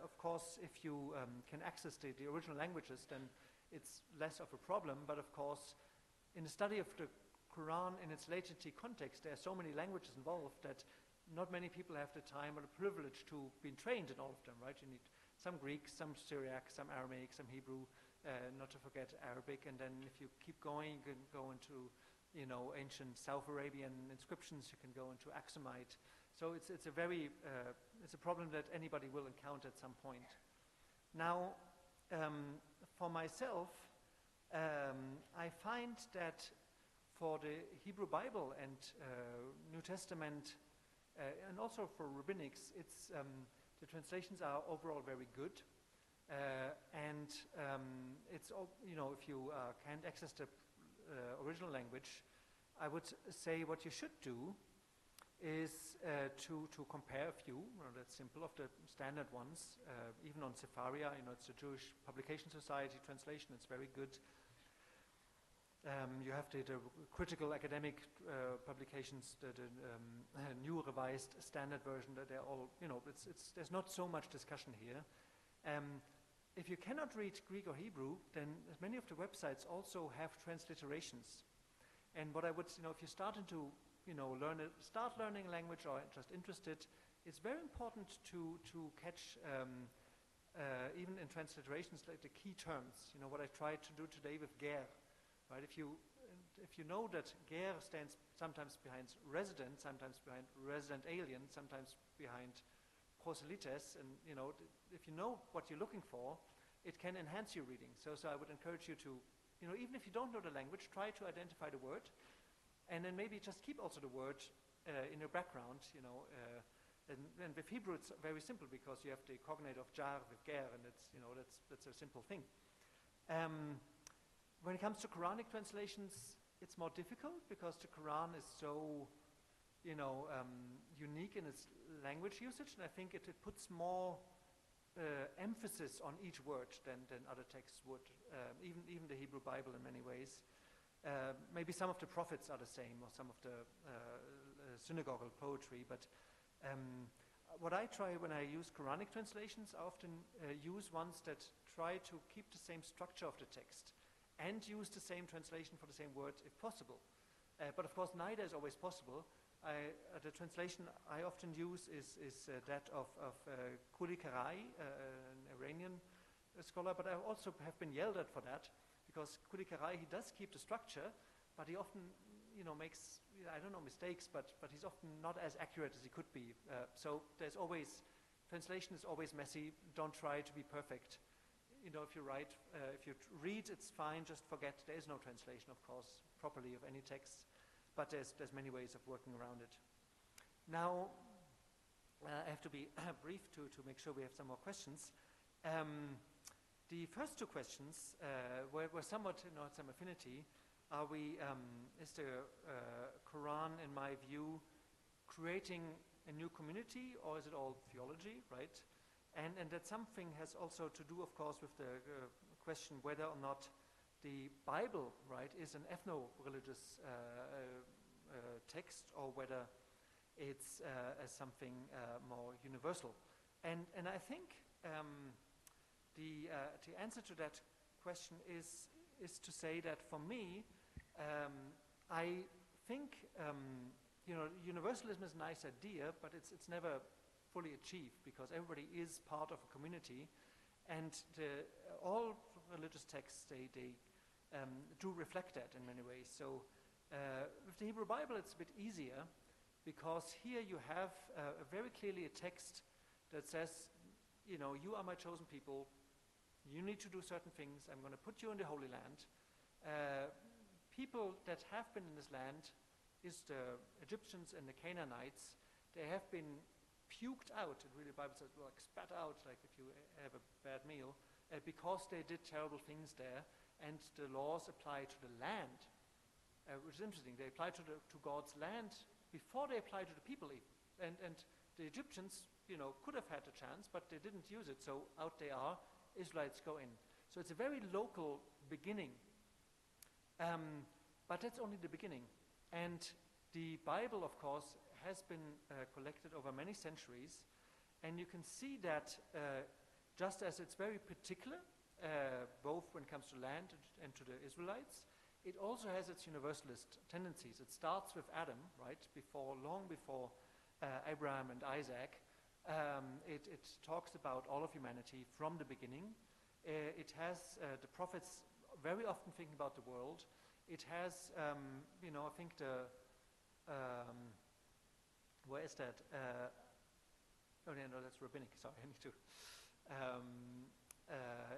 of course, if you can access the original languages, then it's less of a problem. But of course, in the study of the Quran in its latency context, there are so many languages involved that not many people have the time or the privilege to be trained in all of them, right? You need some Greek, some Syriac, some Aramaic, some Hebrew, not to forget Arabic, and then if you keep going, you can go into ancient South Arabian inscriptions. You can go into Aksumite. So it's a very it's a problem that anybody will encounter at some point. Now, for myself, I find that for the Hebrew Bible and New Testament, and also for rabbinics, it's the translations are overall very good, and it's if you can't access the original language, I would say what you should do is to compare a few. That's simple, of the standard ones. Even on Sepharia, it's a Jewish Publication Society translation. It's very good. You have the critical academic publications, the new revised standard version. That they're all, there's not so much discussion here. If you cannot read Greek or Hebrew, then many of the websites also have transliterations. And what I would, if you're starting to, start learning a language or just interested, it's very important to catch, even in transliterations, like the key terms. What I tried to do today with ger. Right? If you know that ger stands sometimes behind resident, sometimes behind resident alien, sometimes behind proselytes, and if you know what you're looking for, it can enhance your reading. So I would encourage you to, even if you don't know the language, try to identify the word, and then maybe just keep also the word in your background. And with Hebrew it's very simple because you have the cognate of jar with ger, and it's that's a simple thing. When it comes to Quranic translations, it's more difficult because the Quran is so, unique in its language usage, and I think it puts more emphasis on each word than other texts would. Even the Hebrew Bible in many ways. Maybe some of the prophets are the same, or some of the synagogal poetry. But what I try when I use Quranic translations, I often use ones that try to keep the same structure of the text and use the same translation for the same word if possible. But of course, neither is always possible. The translation I often use is that of Kalijaga, an Iranian scholar, but I also have been yelled at for that, because Kalijaga, he does keep the structure, but he often makes, I don't know, mistakes, but he's often not as accurate as he could be. So there's always, translation is always messy. Don't try to be perfect. If you write, if you read, it's fine. Just forget there is no translation, of course, properly of any text. But there's many ways of working around it. Now, I have to be brief to make sure we have some more questions. The first two questions were somewhat, some affinity. Is the Quran, in my view, creating a new community, or is it all theology, right? And that something has also to do, of course, with the question whether or not the Bible, right, is an ethno-religious text, or whether it's something more universal. And I think the answer to that question is to say that for me, I think universalism is a nice idea, but it's never fully achieved, because everybody is part of a community, and all religious texts they do reflect that in many ways. So with the Hebrew Bible it's a bit easier, because here you have very clearly a text that says, you are my chosen people, you need to do certain things, I'm going to put you in the Holy Land. People that have been in this land is the Egyptians and the Canaanites. They have been puked out, and really the Bible says, like spat out, like if you have a bad meal, because they did terrible things there, and the laws apply to the land, which is interesting. They apply to God's land before they apply to the people even. And the Egyptians, could have had a chance, but they didn't use it, so out they are, Israelites go in. So it's a very local beginning, but that's only the beginning. And the Bible, of course, has been collected over many centuries, and you can see that just as it's very particular, both when it comes to land and to the Israelites, it also has its universalist tendencies. It starts with Adam, right, long before Abraham and Isaac. It talks about all of humanity from the beginning. It has the prophets very often thinking about the world. It has, you know, I think where is that? Oh, no, that's rabbinic. Sorry, I need to.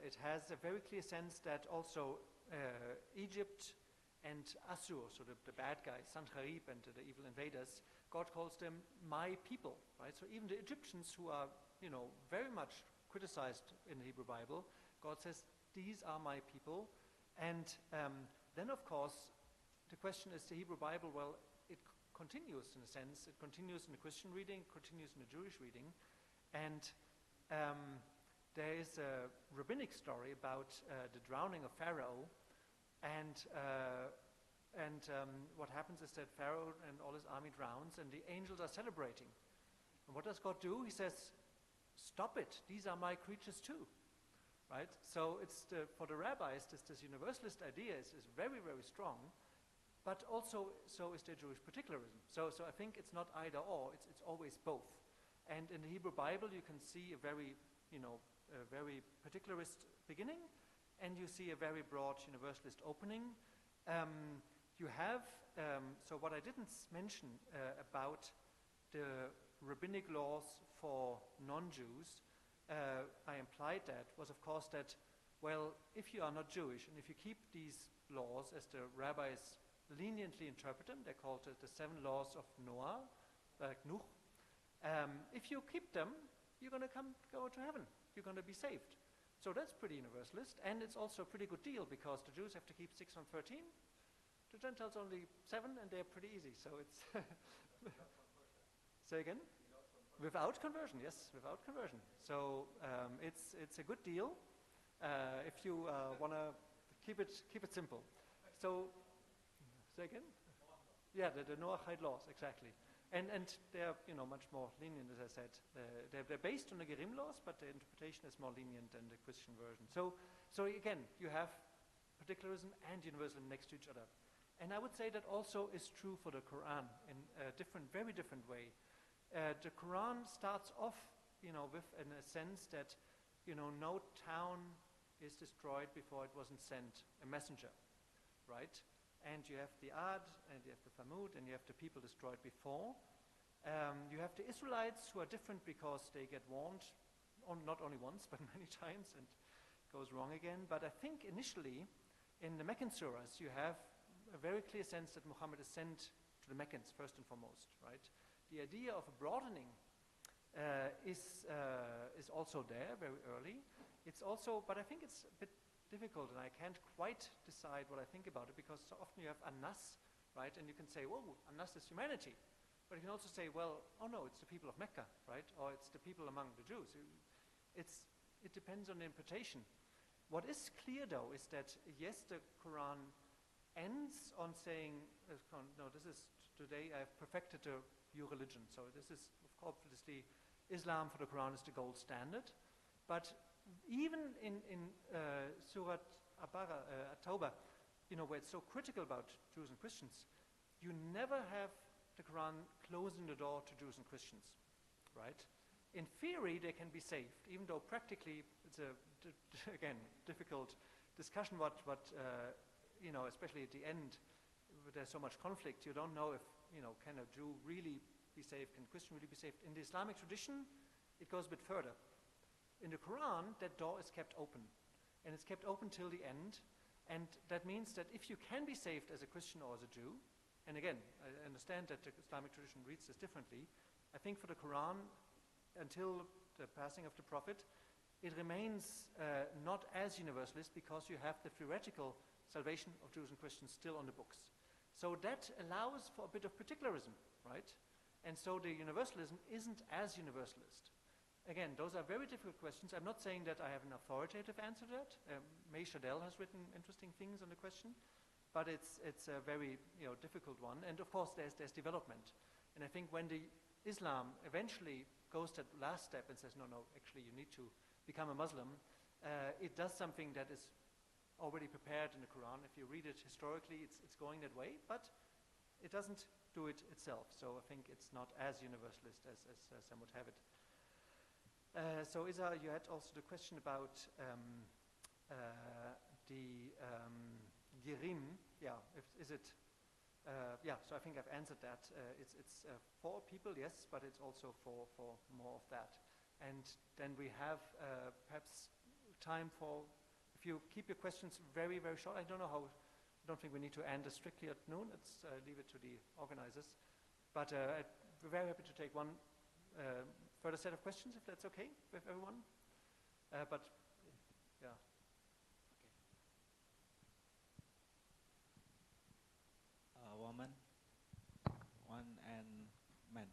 It has a very clear sense that also Egypt and Assur, so the bad guys, Sancherib and the evil invaders, God calls them my people, right? So even the Egyptians, who are, you know, very much criticized in the Hebrew Bible, God says, these are my people. And then, of course, the question is the Hebrew Bible, well, it continues in a sense. It continues in the Christian reading, continues in the Jewish reading. And there is a rabbinic story about the drowning of Pharaoh. And what happens is that Pharaoh and all his army drowns, and the angels are celebrating. And what does God do? He says, stop it. These are my creatures too. Right? So it's for the rabbis, this universalist idea is very, very strong, but also so is the Jewish particularism. So I think it's not either or, it's always both. And in the Hebrew Bible, you can see a very, you know, a very particularist beginning, and you see a very broad universalist opening. You have, so what I didn't mention about the rabbinic laws for non-Jews, I implied that was, of course, that, well, if you are not Jewish and if you keep these laws as the rabbis leniently interpret them, they're called the 7 laws of Noah, like Nuh. If you keep them, you're going to go to heaven. You're going to be saved. So that's pretty universalist, and it's also a pretty good deal because the Jews have to keep 6 and 13, the Gentiles only 7, and they're pretty easy. So it's say again. Without conversion, yes, without conversion. So it's a good deal if you want to keep it simple. So, say again? Yeah, the Noahide laws, exactly. And they're, you know, much more lenient, as I said. They're based on the Gerim laws, but the interpretation is more lenient than the Christian version. So again, you have particularism and universalism next to each other. And I would say that also is true for the Quran in a very different way. The Quran starts off, you know, with in a sense that, you know, no town is destroyed before it wasn't sent a messenger, right? And you have the Ad, and you have the Thamud, and you have the people destroyed before. You have the Israelites who are different because they get warned, not only once, but many times, and it goes wrong again. But I think initially, in the Meccan surahs, you have a very clear sense that Muhammad is sent to the Meccans first and foremost, right? The idea of a broadening is also there very early. It's also, but I think it's a bit difficult, and I can't quite decide what I think about it because so often you have An-Nas, right? And you can say, well, An-Nas is humanity. But you can also say, well, oh no, it's the people of Mecca, right? Or it's the people among the Jews. It depends on the interpretation. What is clear, though, is that, yes, the Quran ends on saying, no, this is, today I've perfected your religion. So this is, of course, obviously, Islam for the Quran is the gold standard. But even in Surah At-Tawbah, you know, where it's so critical about Jews and Christians, you never have the Quran closing the door to Jews and Christians, right? In theory, they can be saved, even though practically it's a, again, difficult discussion what you know, especially at the end, there's so much conflict, you don't know if, you know, can a Jew really be saved, can a Christian really be saved? In the Islamic tradition, it goes a bit further. In the Quran, that door is kept open, and it's kept open till the end, and that means that if you can be saved as a Christian or as a Jew, and again, I understand that the Islamic tradition reads this differently, I think for the Quran, until the passing of the Prophet, it remains not as universalist because you have the theoretical salvation of Jews and Christians still on the books. So that allows for a bit of particularism, right? And so the universalism isn't as universalist. Again, those are very difficult questions. I'm not saying that I have an authoritative answer to that. May Shadell has written interesting things on the question, but it's a very, you know, difficult one. And of course, there's development. And I think when the Islam eventually goes that last step and says, no, actually you need to become a Muslim, it does something that is already prepared in the Quran. If you read it historically, it's going that way, but it doesn't do it itself. So I think it's not as universalist as some would have it. So Isa, you had also the question about the Gerim. is it? So I think I've answered that. It's for people, yes, but it's also for more of that. And then we have perhaps time for, if you keep your questions very, very short. I don't think we need to end strictly at noon. Let's leave it to the organizers. But we're very happy to take one further set of questions, if that's okay with everyone. But yeah. Woman, one and man.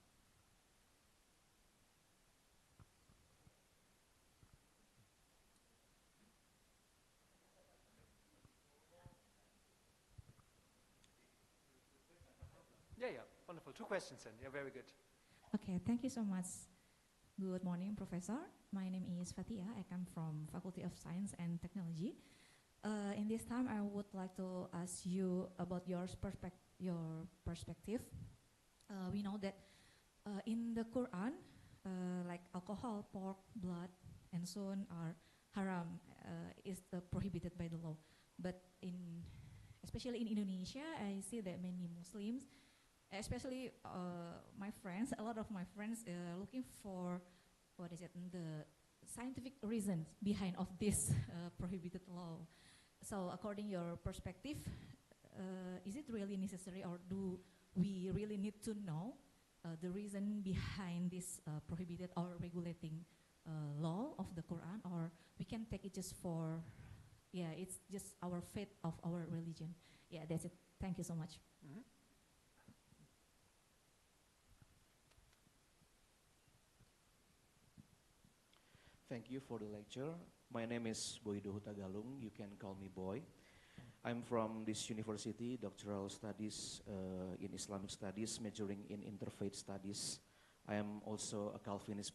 Yeah, wonderful. 2 questions then. Yeah, very good. Okay, thank you so much. Good morning, Professor. My name is Fatia. I come from Faculty of Science and Technology. In this time, I would like to ask you about your perspective. We know that in the Quran, like alcohol, pork, blood, and so on are haram, is prohibited by the law. But especially in Indonesia, I see that many Muslims, especially my friends, a lot of my friends looking for, the scientific reasons behind of this prohibited law. So according your perspective, is it really necessary, or do we really need to know the reason behind this prohibited or regulating law of the Quran, or we can take it just for, it's just our faith of our religion? Yeah, that's it. Thank you so much. Mm-hmm. Thank you for the lecture. My name is Boydo Hutagalung. You can call me Boy. I'm from this university, doctoral studies in Islamic studies, majoring in interfaith studies. I am also a Calvinist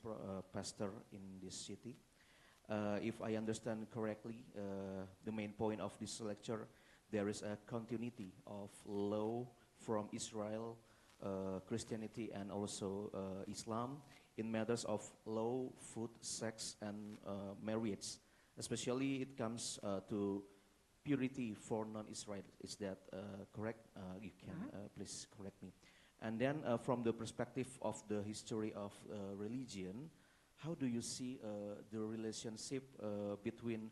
pastor in this city. If I understand correctly, the main point of this lecture, there is a continuity of law from Israel, Christianity, and also Islam in matters of law, food, sex, and marriage. Especially it comes to purity for non-Israel. Is that correct? You can please correct me. And then from the perspective of the history of religion, how do you see the relationship between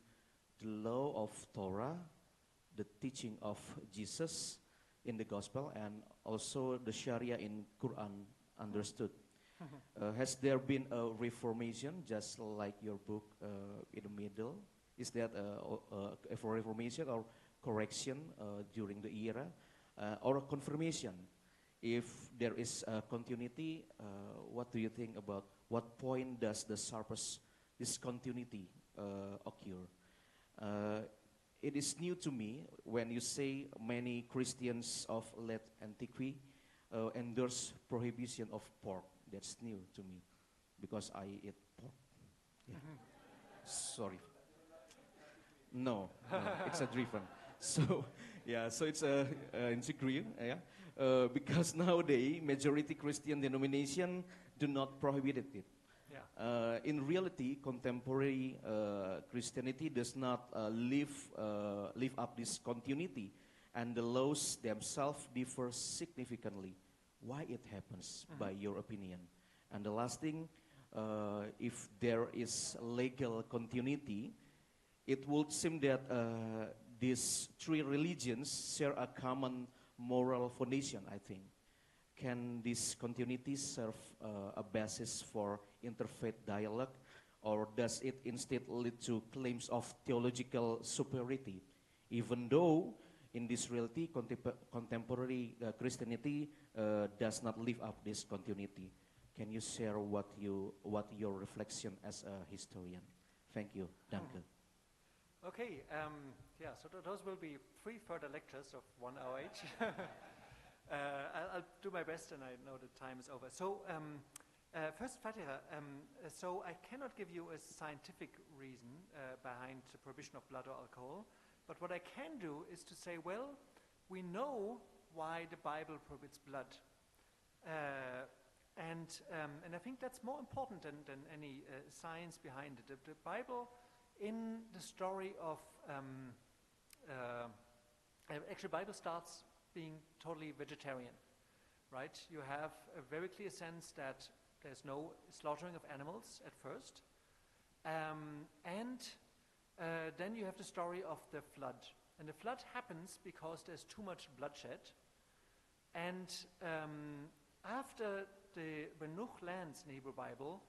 the law of Torah, the teaching of Jesus in the gospel, and also the Sharia in Quran understood? Has there been a reformation, just like your book in the middle? Is that a reformation or correction during the era, or a confirmation? If there is a continuity, what do you think about what point does the sharpest discontinuity occur? It is new to me when you say many Christians of late antiquity endorse prohibition of pork. That's new to me because I eat pork. Yeah. Sorry. No, it's a driven. So, so it's insecure, because nowadays majority Christian denomination do not prohibit it. Yeah. In reality, contemporary Christianity does not live up this continuity, and the laws themselves differ significantly. Why it happens, by your opinion? And the last thing, if there is legal continuity, it would seem that these 3 religions share a common moral foundation, I think. Can this continuity serve a basis for interfaith dialogue, or does it instead lead to claims of theological superiority, even though in this reality contemporary Christianity does not live up this continuity? Can you share what your reflection as a historian? Thank you. Danke. Okay, so those will be 3 further lectures of 1 hour each. I'll do my best, and I know the time is over. So, first, Fatira, so I cannot give you a scientific reason behind the prohibition of blood or alcohol, but what I can do is to say, well, we know why the Bible prohibits blood. And I think that's more important than any science behind it. The Bible, in the story of actually, Bible starts being totally vegetarian, right? You have a very clear sense that there's no slaughtering of animals at first. And then you have the story of the flood. And the flood happens because there's too much bloodshed. And after the Benuch lands in the Hebrew Bible,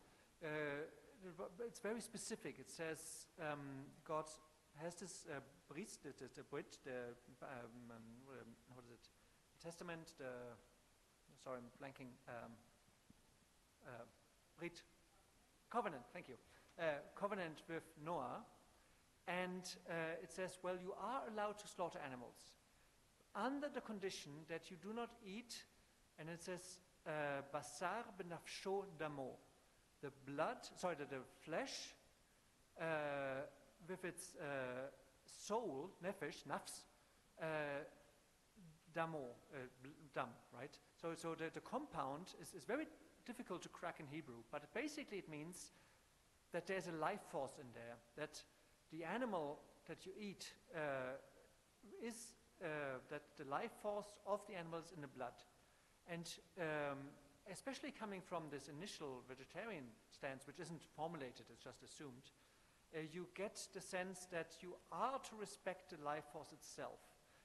it's very specific. It says God has this brit, what is it? Testament, sorry, I'm blanking. Brit, covenant, thank you. Covenant with Noah. And it says, well, you are allowed to slaughter animals under the condition that you do not eat, and it says, basar benafsho damo, the blood, sorry, the flesh with its soul, nefesh, nafs, damo, dam, right? So the compound is very difficult to crack in Hebrew, but basically it means that there's a life force in there, that the animal that you eat is that the life force of the animal is in the blood. And especially coming from this initial vegetarian stance, which isn't formulated, it's just assumed, you get the sense that you are to respect the life force itself.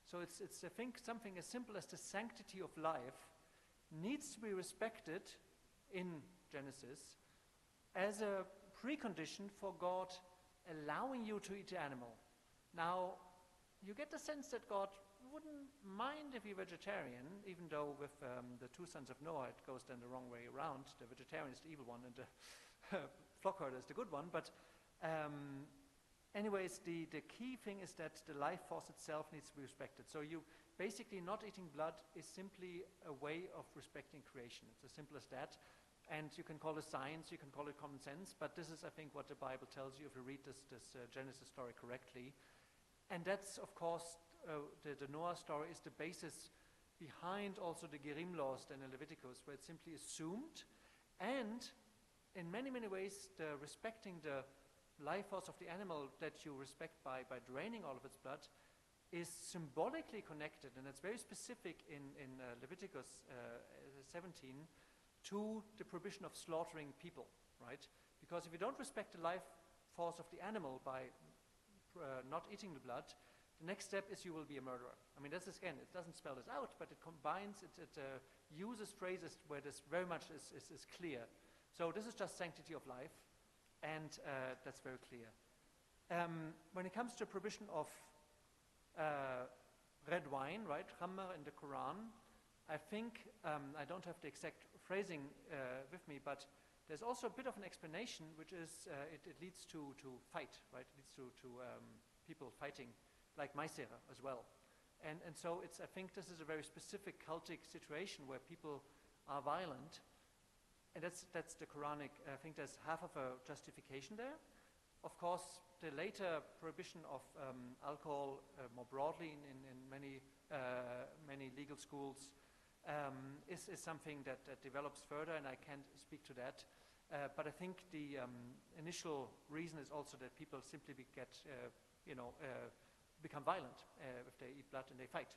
So it's I think, something as simple as the sanctity of life needs to be respected in Genesis as a precondition for God allowing you to eat the animal. Now, you get the sense that God wouldn't mind if you're vegetarian, even though with the two sons of Noah it goes then the wrong way around. The vegetarian is the evil one and the flock herder is the good one. But anyways, the key thing is that the life force itself needs to be respected. So you basically not eating blood is simply a way of respecting creation. It's as simple as that. And you can call it science, you can call it common sense, but this is, I think, what the Bible tells you if you read this Genesis story correctly. And that's, of course, the Noah story is the basis behind also the Gerim laws in Leviticus, where it's simply assumed. And in many, many ways, respecting the life force of the animal that you respect by draining all of its blood is symbolically connected, and it's very specific in Leviticus 17, to the prohibition of slaughtering people, right? Because if you don't respect the life force of the animal by not eating the blood, the next step is you will be a murderer. I mean, this is, again, it doesn't spell this out, but it combines, it uses phrases where this very much is clear. So this is just sanctity of life, and that's very clear. When it comes to prohibition of red wine, right, khamr in the Quran, I think, I don't have the exact phrasing with me, but there's also a bit of an explanation, which is it leads to fight, right? It leads to people fighting, like Maisera as well. And so it's, I think this is a very specific cultic situation where people are violent, and that's the Quranic. I think there's half of a justification there. Of course, the later prohibition of alcohol more broadly in many legal schools is something that develops further, and I can't speak to that. But I think the initial reason is also that people simply become violent if they eat blood and they fight.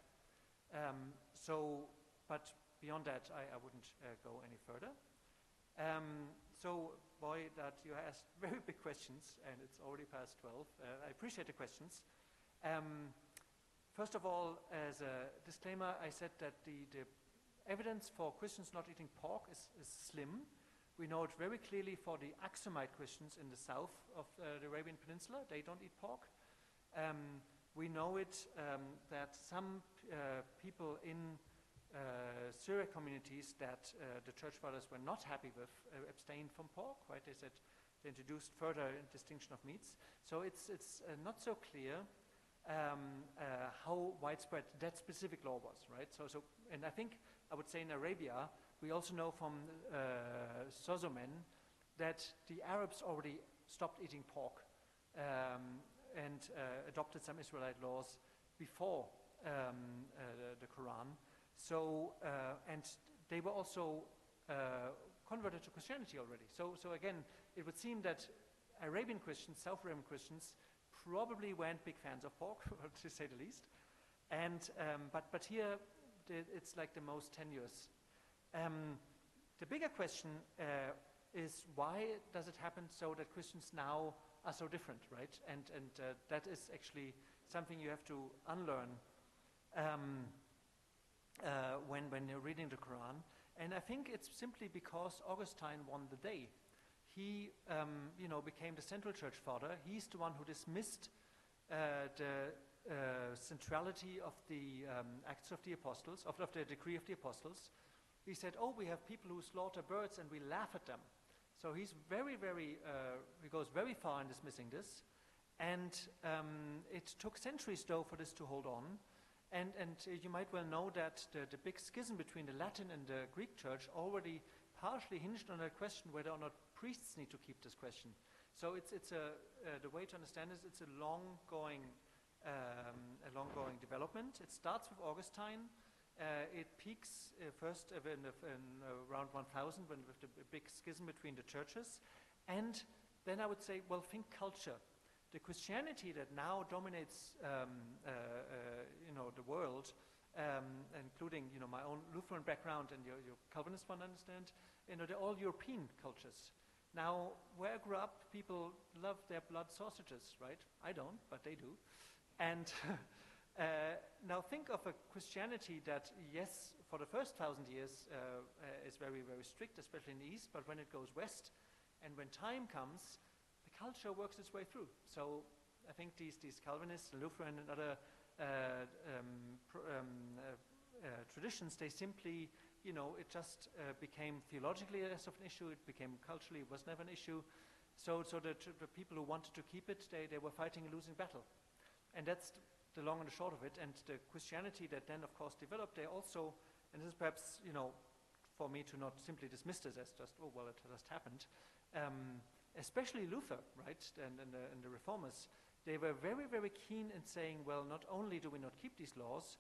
But beyond that, I wouldn't go any further. So, boy, that you asked very big questions, and it's already past 12. I appreciate the questions. First of all, as a disclaimer, I said that the evidence for Christians not eating pork is slim. We know it very clearly for the Aksumite Christians in the south of the Arabian Peninsula. They don't eat pork. We know it that some people in Syriac communities that the church fathers were not happy with abstained from pork, right? They said they introduced further distinction of meats. So it's not so clear how widespread that specific law was, right? So, and I think I would say in Arabia, we also know from Sozomen that the Arabs already stopped eating pork and adopted some Israelite laws before the Quran. So, and they were also converted to Christianity already. So again, it would seem that Arabian Christians, South Arabian Christians, probably weren't big fans of pork, to say the least. And but here it's like the most tenuous. The bigger question is, why does it happen so that Christians now are so different, right? And that is actually something you have to unlearn when you're reading the Quran. And I think it's simply because Augustine won the day. He, became the central church father. He's the one who dismissed the centrality of the Acts of the Apostles, of the Decree of the Apostles. He said, oh, we have people who slaughter birds and we laugh at them. So he's he goes very far in dismissing this. And it took centuries, though, for this to hold on. And you might well know that the big schism between the Latin and the Greek church already partially hinged on that question whether or not priests need to keep this question. So it's the way to understand this, it's a long-going development. It starts with Augustine. It peaks first in around 1000 with the big schism between the churches. And then I would say, well, think culture. The Christianity that now dominates the world, including my own Lutheran background and your Calvinist one, I understand, they're all European cultures. Now, where I grew up, people love their blood sausages, right? I don't, but they do. And now think of a Christianity that, yes, for the first 1,000 years is very, very strict, especially in the East, but when it goes west and when time comes, the culture works its way through. So I think these Calvinists, Lutheran and other traditions, they simply, it just became theologically less of an issue, it became culturally, it was never an issue. So the people who wanted to keep it, they were fighting a losing battle. And that's the long and the short of it. And the Christianity that then, of course, developed, they also, and this is perhaps, for me to not simply dismiss this as just, oh, well, it just happened. Especially Luther, right, and the Reformers, they were very, very keen in saying, well, not only do we not keep these laws,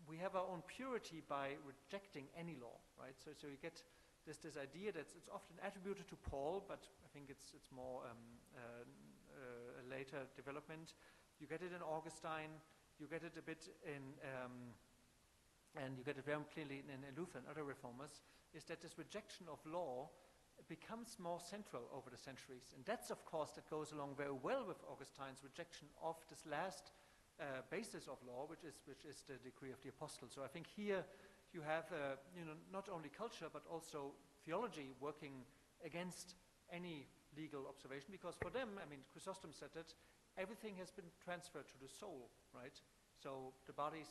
we have our own purity by rejecting any law, right? So you get this idea that it's often attributed to Paul, but I think it's more a later development. You get it in Augustine, you get it a bit in, and you get it very clearly in Luther and other reformers, is that this rejection of law becomes more central over the centuries. And that's, of course, that goes along very well with Augustine's rejection of this last basis of law, which is the Decree of the Apostles. So I think here you have, not only culture, but also theology working against any legal observation, because for them, I mean, Chrysostom said that everything has been transferred to the soul, right? So the body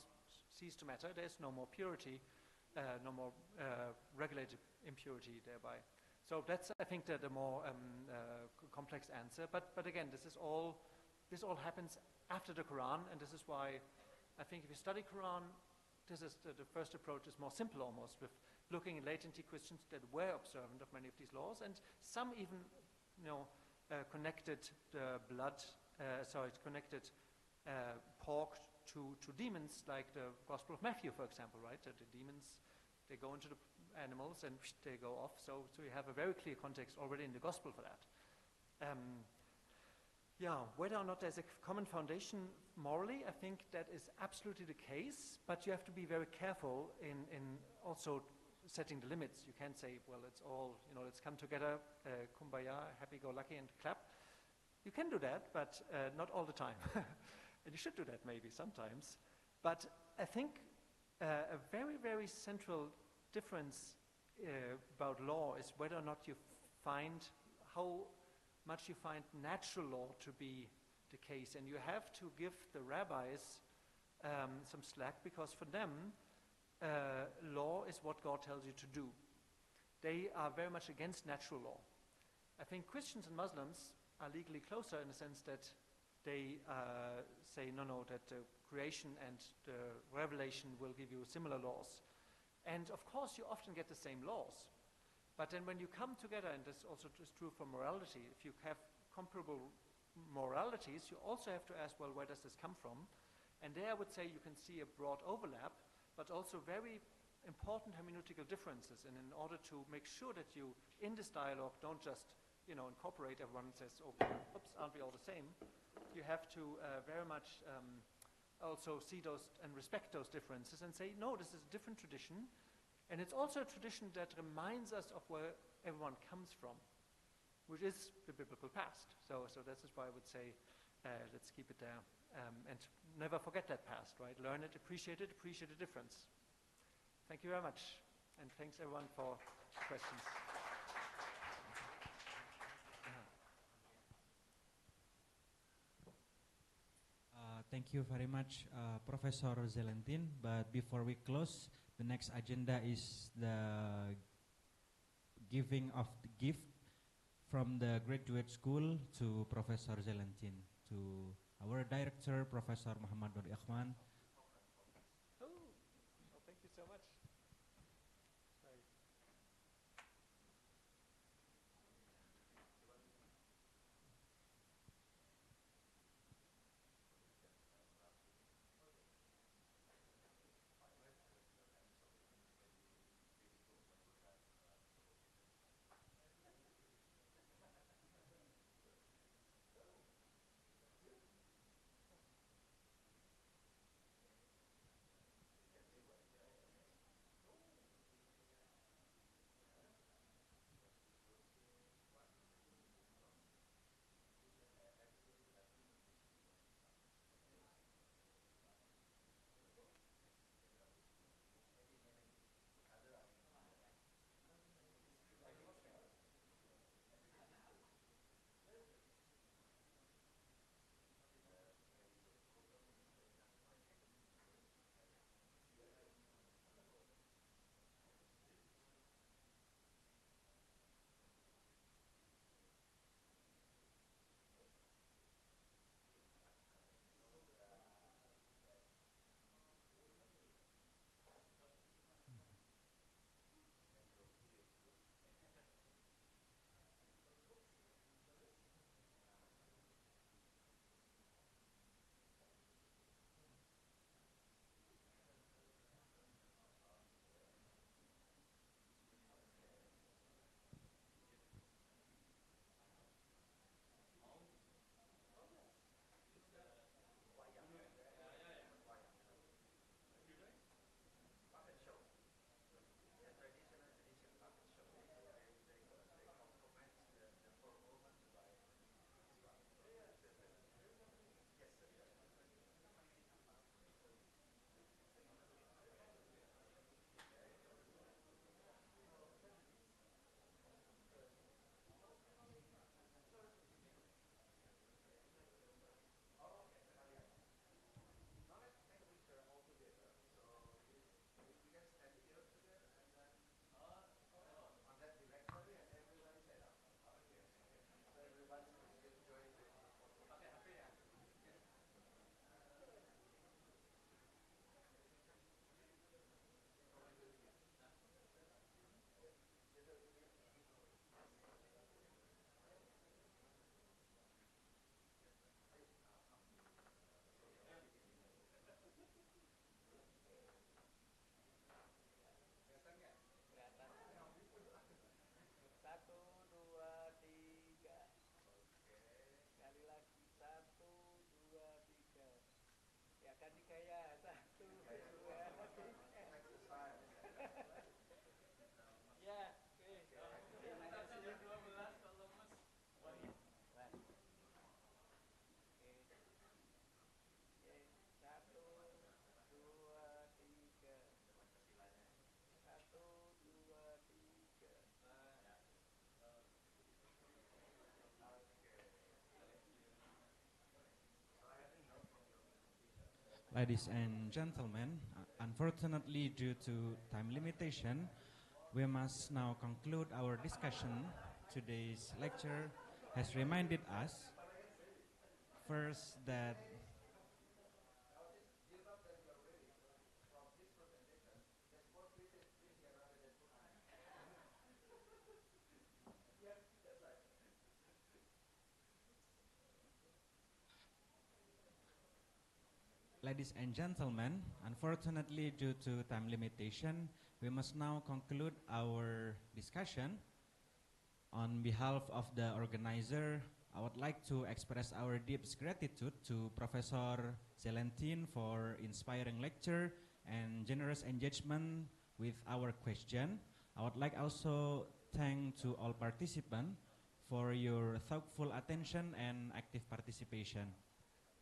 cease to matter. There's no more purity, no more regulated impurity thereby. So that's, I think, the more complex answer. But again, this all happens after the Quran, and this is why I think if you study Quran, this is the first approach is more simple almost, with looking at latent Christians that were observant of many of these laws, and some even, connected connected pork to demons, like the Gospel of Matthew, for example, right? The demons, they go into the animals and they go off. So you have a very clear context already in the Gospel for that. Whether or not there's a common foundation morally, I think that is absolutely the case, but you have to be very careful in also setting the limits. You can't say, well, it's all, let's come together, kumbaya, happy-go-lucky, and clap. You can do that, but not all the time. And you should do that maybe sometimes. But I think a very, very central difference about law is whether or not you find how much you find natural law to be the case. And you have to give the rabbis some slack, because for them, law is what God tells you to do. They are very much against natural law. I think Christians and Muslims are legally closer in the sense that they say, no, that the creation and the revelation will give you similar laws. And of course, you often get the same laws. But then when you come together, and this also is true for morality, if you have comparable moralities, you also have to ask, well, where does this come from? And there I would say you can see a broad overlap, but also very important hermeneutical differences. And in order to make sure that you, in this dialogue, don't just incorporate, everyone says, oh, oops, aren't we all the same? You have to very much also see those and respect those differences and say, no, this is a different tradition. And it's also a tradition that reminds us of where everyone comes from, which is the biblical past. So this is why I would say, let's keep it there. And never forget that past, right? Learn it, appreciate the difference. Thank you very much. And thanks everyone for questions. Thank you very much, Professor Zellentin. But before we close, the next agenda is the giving of the gift from the graduate school to Professor Zellentin, to our director, Professor Muhammad Nur Ikhwan. Thank you so much. Sorry. Ladies and gentlemen, unfortunately due to time limitation, we must now conclude our discussion. Today's lecture has reminded us first that Ladies and gentlemen, unfortunately due to time limitation, we must now conclude our discussion. On behalf of the organizer, I would like to express our deepest gratitude to Professor Zellentin for inspiring lecture and generous engagement with our question. I would like also thank to all participants for your thoughtful attention and active participation.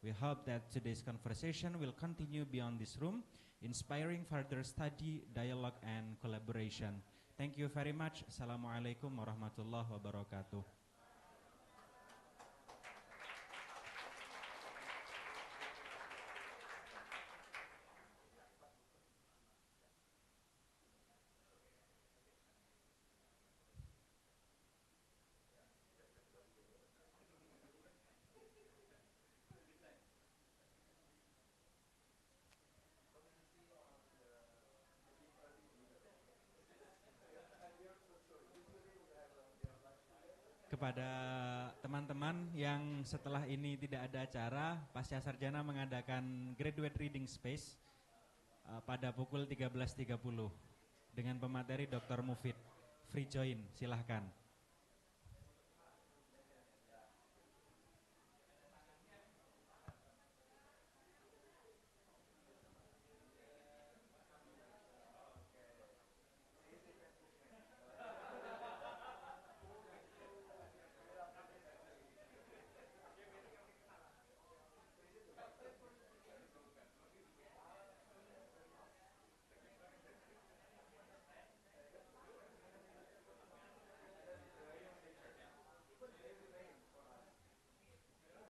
We hope that today's conversation will continue beyond this room, inspiring further study, dialogue, and collaboration. Thank you very much. Assalamualaikum warahmatullahi wabarakatuh. Kepada teman-teman yang setelah ini tidak ada acara, Pascasarjana mengadakan graduate reading space pada pukul 13.30 dengan pemateri Dr. Mufid. Free join, silahkan.